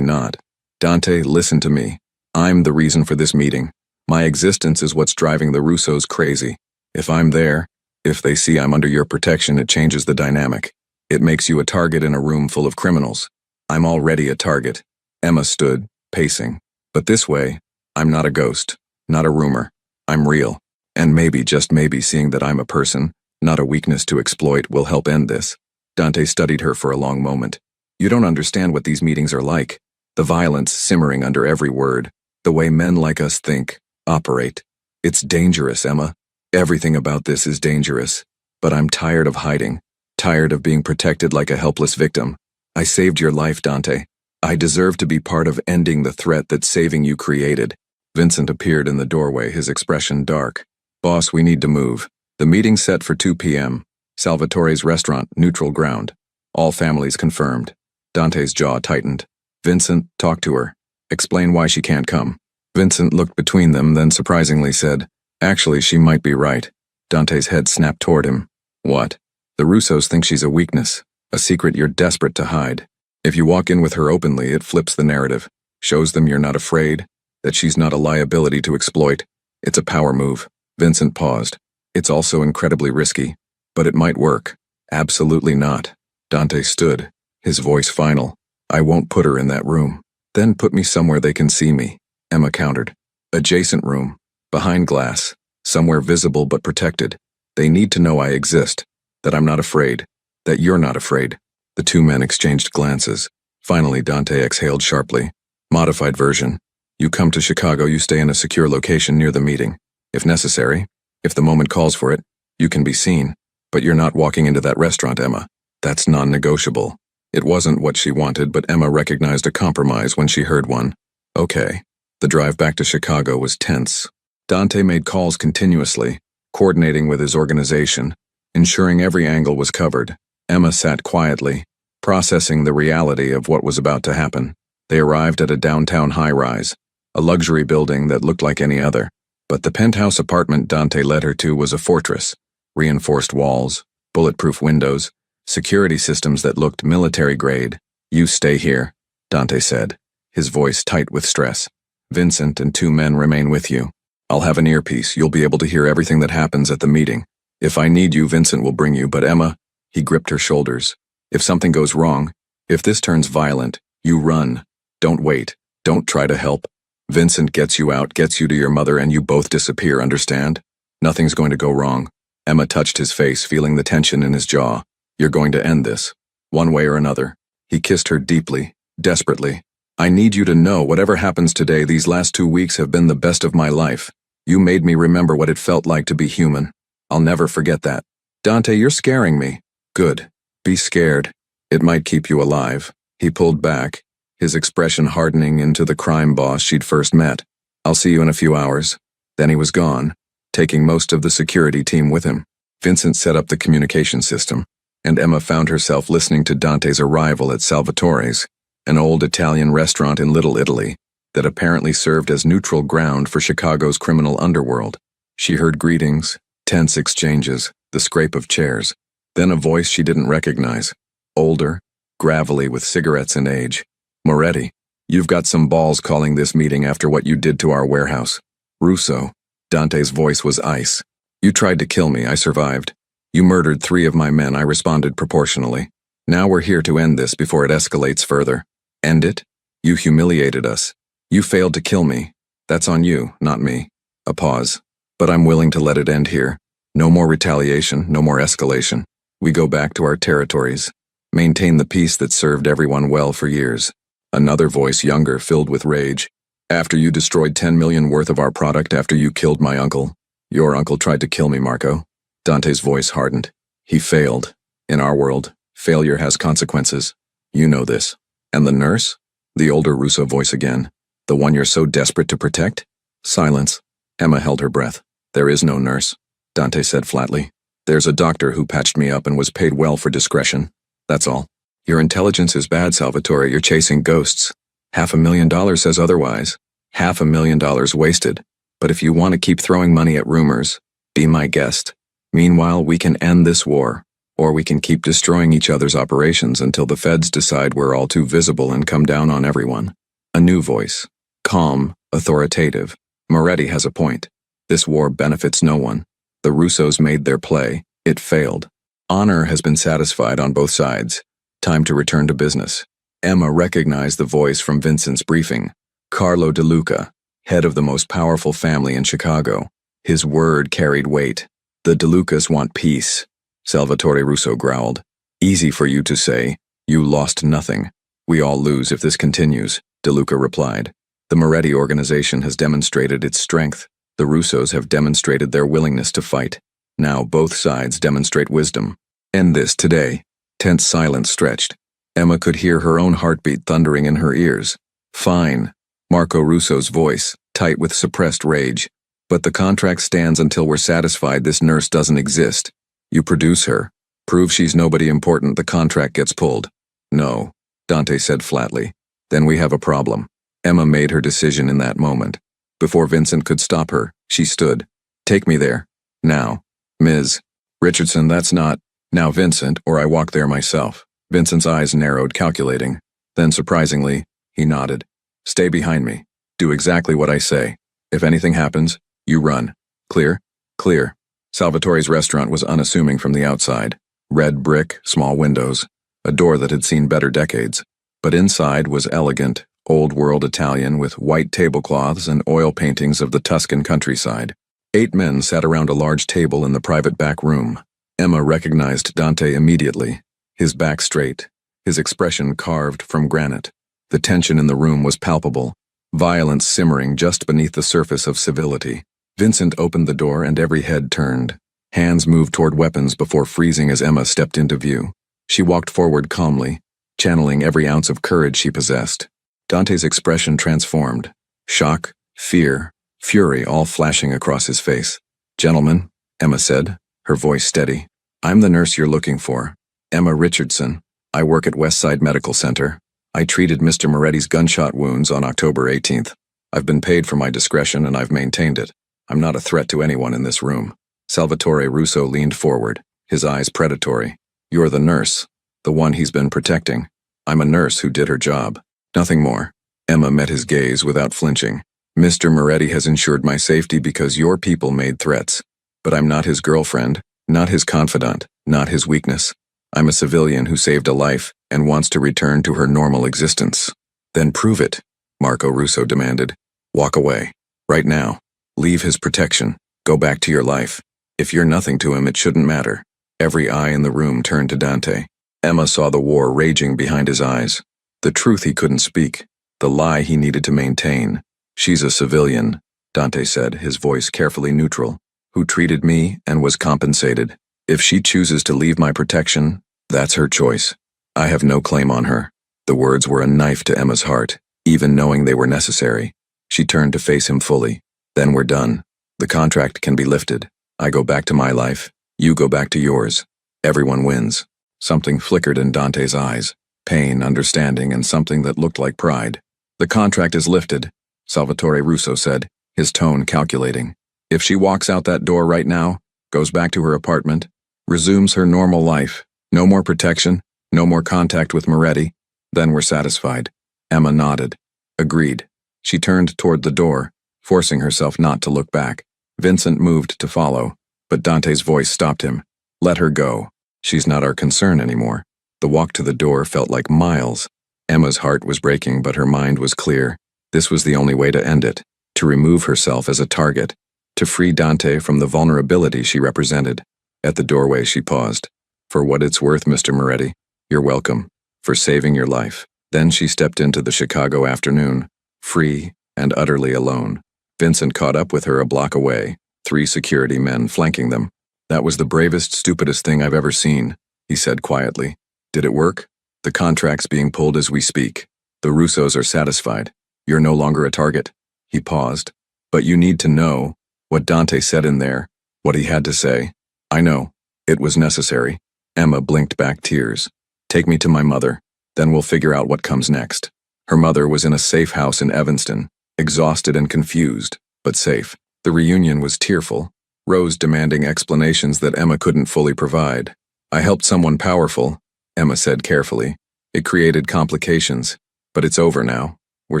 not. Dante, listen to me. I'm the reason for this meeting. My existence is what's driving the Russos crazy. If I'm there, if they see I'm under your protection, it changes the dynamic. It makes you a target in a room full of criminals. I'm already a target. Emma stood, pacing. But this way, I'm not a ghost, not a rumor. I'm real. And maybe, just maybe, seeing that I'm a person, not a weakness to exploit, will help end this. Dante studied her for a long moment. You don't understand what these meetings are like. The violence simmering under every word. The way men like us think, operate. It's dangerous, Emma. Everything about this is dangerous. But I'm tired of hiding. Tired of being protected like a helpless victim. I saved your life, Dante. I deserve to be part of ending the threat that saving you created. Vincent appeared in the doorway, his expression dark. Boss, we need to move. The meeting's set for 2 p.m. Salvatore's restaurant, neutral ground. All families confirmed. Dante's jaw tightened. Vincent, talk to her. Explain why she can't come. Vincent looked between them, then surprisingly said, actually, she might be right. Dante's head snapped toward him. What? The Russos think she's a weakness. A secret you're desperate to hide. If you walk in with her openly, it flips the narrative, shows them you're not afraid, that she's not a liability to exploit. It's a power move. Vincent paused. It's also incredibly risky. But it might work. Absolutely not. Dante stood, his voice final. I won't put her in that room. Then put me somewhere they can see me, Emma countered. Adjacent room. Behind glass. Somewhere visible but protected. They need to know I exist. That I'm not afraid. That you're not afraid. The two men exchanged glances. Finally, Dante exhaled sharply. Modified version. You come to Chicago, you stay in a secure location near the meeting. If necessary, if the moment calls for it, you can be seen. But you're not walking into that restaurant, Emma. That's non-negotiable. It wasn't what she wanted, but Emma recognized a compromise when she heard one. Okay. The drive back to Chicago was tense. Dante made calls continuously, coordinating with his organization, ensuring every angle was covered. Emma sat quietly, processing the reality of what was about to happen. They arrived at a downtown high-rise, a luxury building that looked like any other. But the penthouse apartment Dante led her to was a fortress. Reinforced walls, bulletproof windows, security systems that looked military-grade. You stay here, Dante said, his voice tight with stress. Vincent and two men remain with you. I'll have an earpiece. You'll be able to hear everything that happens at the meeting. If I need you, Vincent will bring you, but Emma, he gripped her shoulders. If something goes wrong, if this turns violent, you run. Don't wait. Don't try to help. Vincent gets you out, gets you to your mother, and you both disappear, understand? Nothing's going to go wrong. Emma touched his face, feeling the tension in his jaw. You're going to end this. One way or another. He kissed her deeply, desperately. I need you to know whatever happens today, these last 2 weeks have been the best of my life. You made me remember what it felt like to be human. I'll never forget that. Dante, you're scaring me. Good. Be scared. It might keep you alive. He pulled back, his expression hardening into the crime boss she'd first met. I'll see you in a few hours. Then he was gone, taking most of the security team with him. Vincent set up the communication system, and Emma found herself listening to Dante's arrival at Salvatore's, an old Italian restaurant in Little Italy that apparently served as neutral ground for Chicago's criminal underworld. She heard greetings, tense exchanges, the scrape of chairs, then a voice she didn't recognize, older, gravelly with cigarettes and age. Moretti, you've got some balls calling this meeting after what you did to our warehouse. Russo, Dante's voice was ice. You tried to kill me, I survived. You murdered 3 of my men, I responded proportionally. Now we're here to end this before it escalates further. End it? You humiliated us. You failed to kill me. That's on you, not me. A pause. But I'm willing to let it end here. No more retaliation, no more escalation. We go back to our territories. Maintain the peace that served everyone well for years. Another voice, younger, filled with rage. After you destroyed 10 million worth of our product, after you killed my uncle. Your uncle tried to kill me, Marco. Dante's voice hardened. He failed. In our world, failure has consequences. You know this. And the nurse? The older Russo voice again. The one you're so desperate to protect? Silence. Emma held her breath. There is no nurse, Dante said flatly. There's a doctor who patched me up and was paid well for discretion. That's all. Your intelligence is bad, Salvatore. You're chasing ghosts. $500,000 says otherwise. $500,000 wasted. But if you want to keep throwing money at rumors, be my guest. Meanwhile, we can end this war. Or we can keep destroying each other's operations until the feds decide we're all too visible and come down on everyone. A new voice. Calm, authoritative. Moretti has a point. This war benefits no one. The Russos made their play. It failed. Honor has been satisfied on both sides. Time to return to business. Emma recognized the voice from Vincent's briefing. Carlo De Luca, head of the most powerful family in Chicago. His word carried weight. The De Lucas want peace. Salvatore Russo growled. Easy for you to say. You lost nothing. We all lose if this continues, De Luca replied. The Moretti organization has demonstrated its strength. The Russos have demonstrated their willingness to fight. Now both sides demonstrate wisdom. End this today. Tense silence stretched. Emma could hear her own heartbeat thundering in her ears. Fine. Marco Russo's voice, tight with suppressed rage. But the contract stands until we're satisfied this nurse doesn't exist. You produce her. Prove she's nobody important, the contract gets pulled. No, Dante said flatly. Then we have a problem. Emma made her decision in that moment. Before Vincent could stop her, she stood. Take me there. Now. Ms. Richardson, that's not. Now Vincent, or I walk there myself. Vincent's eyes narrowed, calculating. Then, surprisingly, he nodded. Stay behind me. Do exactly what I say. If anything happens, you run. Clear? Clear. Salvatore's restaurant was unassuming from the outside. Red brick, small windows, a door that had seen better decades. But inside was elegant, old-world Italian with white tablecloths and oil paintings of the Tuscan countryside. 8 men sat around a large table in the private back room. Emma recognized Dante immediately, his back straight, his expression carved from granite. The tension in the room was palpable, violence simmering just beneath the surface of civility. Vincent opened the door and every head turned. Hands moved toward weapons before freezing as Emma stepped into view. She walked forward calmly, channeling every ounce of courage she possessed. Dante's expression transformed. Shock, fear, fury all flashing across his face. Gentlemen, Emma said, her voice steady. I'm the nurse you're looking for. Emma Richardson. I work at Westside Medical Center. I treated Mr. Moretti's gunshot wounds on October 18th. I've been paid for my discretion and I've maintained it. I'm not a threat to anyone in this room. Salvatore Russo leaned forward, his eyes predatory. You're the nurse, the one he's been protecting. I'm a nurse who did her job. Nothing more. Emma met his gaze without flinching. Mr. Moretti has ensured my safety because your people made threats. But I'm not his girlfriend, not his confidant, not his weakness. I'm a civilian who saved a life and wants to return to her normal existence. Then prove it, Marco Russo demanded. Walk away. Right now. Leave his protection. Go back to your life. If you're nothing to him, it shouldn't matter. Every eye in the room turned to Dante. Emma saw the war raging behind his eyes. The truth he couldn't speak. The lie he needed to maintain. She's a civilian, Dante said, his voice carefully neutral, who treated me and was compensated. If she chooses to leave my protection, that's her choice. I have no claim on her. The words were a knife to Emma's heart, even knowing they were necessary. She turned to face him fully. Then we're done. The contract can be lifted. I go back to my life. You go back to yours. Everyone wins. Something flickered in Dante's eyes. Pain, understanding, and something that looked like pride. The contract is lifted, Salvatore Russo said, his tone calculating. If she walks out that door right now, goes back to her apartment, resumes her normal life, no more protection, no more contact with Moretti, then we're satisfied. Emma nodded. Agreed. She turned toward the door, forcing herself not to look back. Vincent moved to follow, but Dante's voice stopped him. Let her go. She's not our concern anymore. The walk to the door felt like miles. Emma's heart was breaking, but her mind was clear. This was the only way to end it, to remove herself as a target, to free Dante from the vulnerability she represented. At the doorway, she paused. For what it's worth, Mr. Moretti, you're welcome. For saving your life. Then she stepped into the Chicago afternoon, free and utterly alone. Vincent caught up with her a block away, 3 security men flanking them. That was the bravest, stupidest thing I've ever seen, he said quietly. Did it work? The contract's being pulled as we speak. The Russos are satisfied. You're no longer a target. He paused. But you need to know what Dante said in there, what he had to say. I know. It was necessary. Emma blinked back tears. Take me to my mother. Then we'll figure out what comes next. Her mother was in a safe house in Evanston, exhausted and confused, but safe. The reunion was tearful, Rose demanding explanations that Emma couldn't fully provide. I helped someone powerful, Emma said carefully. It created complications, but it's over now. We're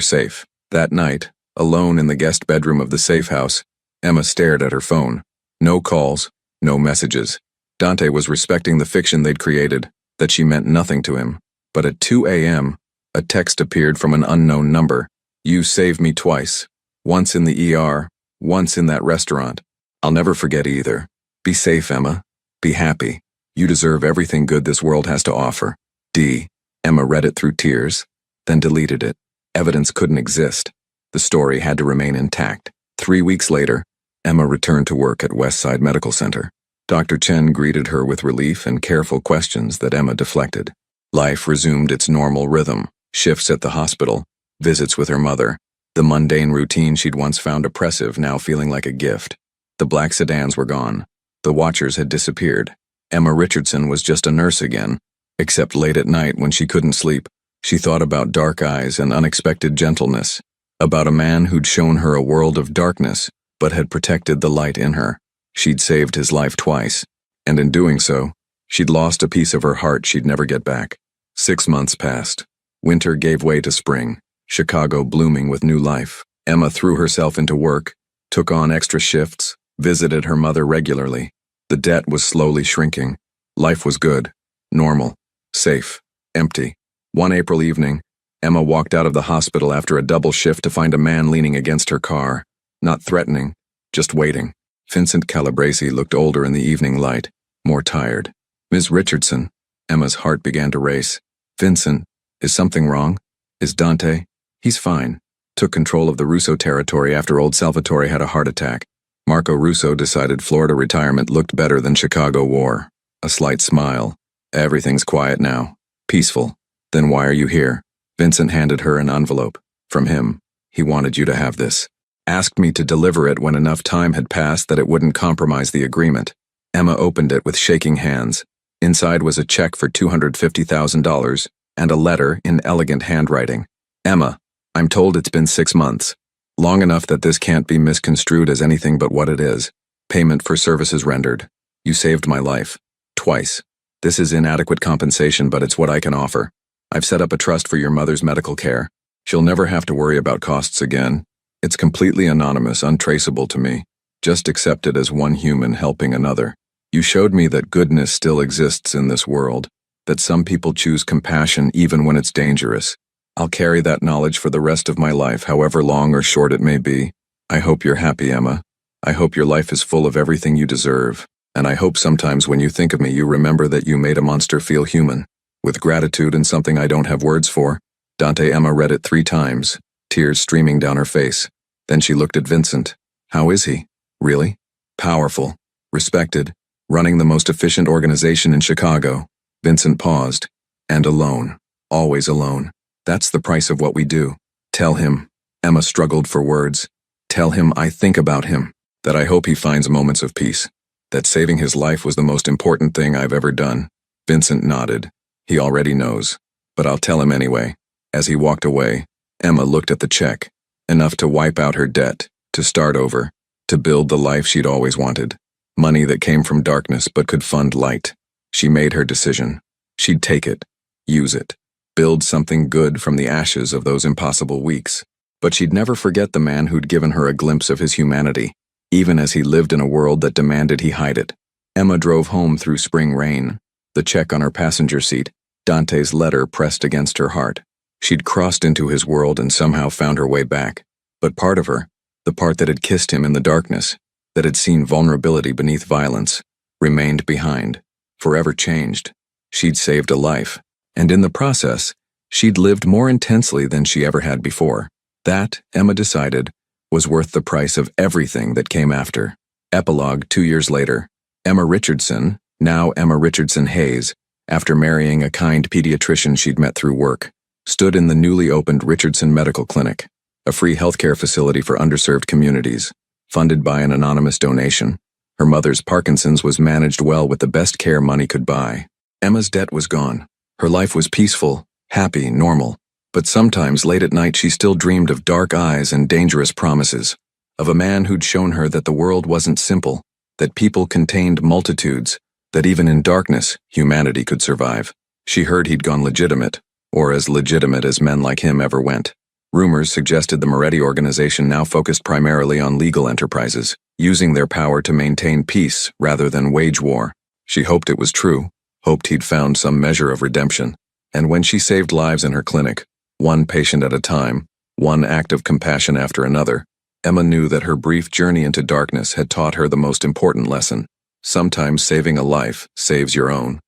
safe. That night, alone in the guest bedroom of the safe house, Emma stared at her phone. No calls, no messages. Dante was respecting the fiction they'd created, that she meant nothing to him. But at 2 a.m., a text appeared from an unknown number. You saved me twice. Once in the ER, once in that restaurant. I'll never forget either. Be safe, Emma. Be happy. You deserve everything good this world has to offer. D. Emma read it through tears, then deleted it. Evidence couldn't exist. The story had to remain intact. 3 weeks later, Emma returned to work at Westside Medical Center. Dr. Chen greeted her with relief and careful questions that Emma deflected. Life resumed its normal rhythm. Shifts at the hospital, visits with her mother, the mundane routine she'd once found oppressive now feeling like a gift. The black sedans were gone. The watchers had disappeared. Emma Richardson was just a nurse again, except late at night when she couldn't sleep. She thought about dark eyes and unexpected gentleness, about a man who'd shown her a world of darkness, but had protected the light in her. She'd saved his life twice, and in doing so, she'd lost a piece of her heart she'd never get back. 6 months passed. Winter gave way to spring, Chicago blooming with new life. Emma threw herself into work, took on extra shifts, visited her mother regularly. The debt was slowly shrinking. Life was good, normal, safe, empty. One April evening, Emma walked out of the hospital after a double shift to find a man leaning against her car. Not threatening, just waiting. Vincent Calabresi looked older in the evening light, more tired. "Ms. Richardson," Emma's heart began to race. "Vincent, is something wrong? Is Dante?" "He's fine." Took control of the Russo territory after old Salvatore had a heart attack. Marco Russo decided Florida retirement looked better than Chicago war. A slight smile. "Everything's quiet now. Peaceful. Then why are you here?" Vincent handed her an envelope. "From him. He wanted you to have this. Asked me to deliver it when enough time had passed that it wouldn't compromise the agreement." Emma opened it with shaking hands. Inside was a check for $250,000 and a letter in elegant handwriting. "Emma, I'm told it's been 6 months. Long enough that this can't be misconstrued as anything but what it is. Payment for services rendered. You saved my life. Twice. This is inadequate compensation, but it's what I can offer. I've set up a trust for your mother's medical care. She'll never have to worry about costs again. It's completely anonymous, untraceable to me. Just accept it as one human helping another. You showed me that goodness still exists in this world, that some people choose compassion even when it's dangerous. I'll carry that knowledge for the rest of my life, however long or short it may be. I hope you're happy, Emma. I hope your life is full of everything you deserve. And I hope sometimes when you think of me, you remember that you made a monster feel human. With gratitude and something I don't have words for." Dante Emma read it 3 times, tears streaming down her face. Then she looked at Vincent. "How is he? Really? Powerful. Respected. Running the most efficient organization in Chicago." Vincent paused. "And alone. Always alone. That's the price of what we do. Tell him." Emma struggled for words. "Tell him I think about him. That I hope he finds moments of peace. That saving his life was the most important thing I've ever done." Vincent nodded. "He already knows. But I'll tell him anyway." As he walked away, Emma looked at the check. Enough to wipe out her debt, to start over, to build the life she'd always wanted. Money that came from darkness but could fund light. She made her decision. She'd take it, use it, build something good from the ashes of those impossible weeks. But she'd never forget the man who'd given her a glimpse of his humanity, even as he lived in a world that demanded he hide it. Emma drove home through spring rain. The check on her passenger seat, Dante's letter pressed against her heart. She'd crossed into his world and somehow found her way back. But part of her, the part that had kissed him in the darkness, that had seen vulnerability beneath violence, remained behind, forever changed. She'd saved a life, and in the process, she'd lived more intensely than she ever had before. That, Emma decided, was worth the price of everything that came after. Epilogue 2 years later. Emma Richardson, now Emma Richardson Hayes, after marrying a kind pediatrician she'd met through work, stood in the newly opened Richardson Medical Clinic, a free healthcare facility for underserved communities, funded by an anonymous donation. Her mother's Parkinson's was managed well with the best care money could buy. Emma's debt was gone. Her life was peaceful, happy, normal. But sometimes late at night she still dreamed of dark eyes and dangerous promises, of a man who'd shown her that the world wasn't simple, that people contained multitudes, that even in darkness, humanity could survive. She heard he'd gone legitimate, or as legitimate as men like him ever went. Rumors suggested the Moretti organization now focused primarily on legal enterprises, using their power to maintain peace rather than wage war. She hoped it was true, hoped he'd found some measure of redemption. And when she saved lives in her clinic, one patient at a time, one act of compassion after another, Emma knew that her brief journey into darkness had taught her the most important lesson. Sometimes saving a life saves your own.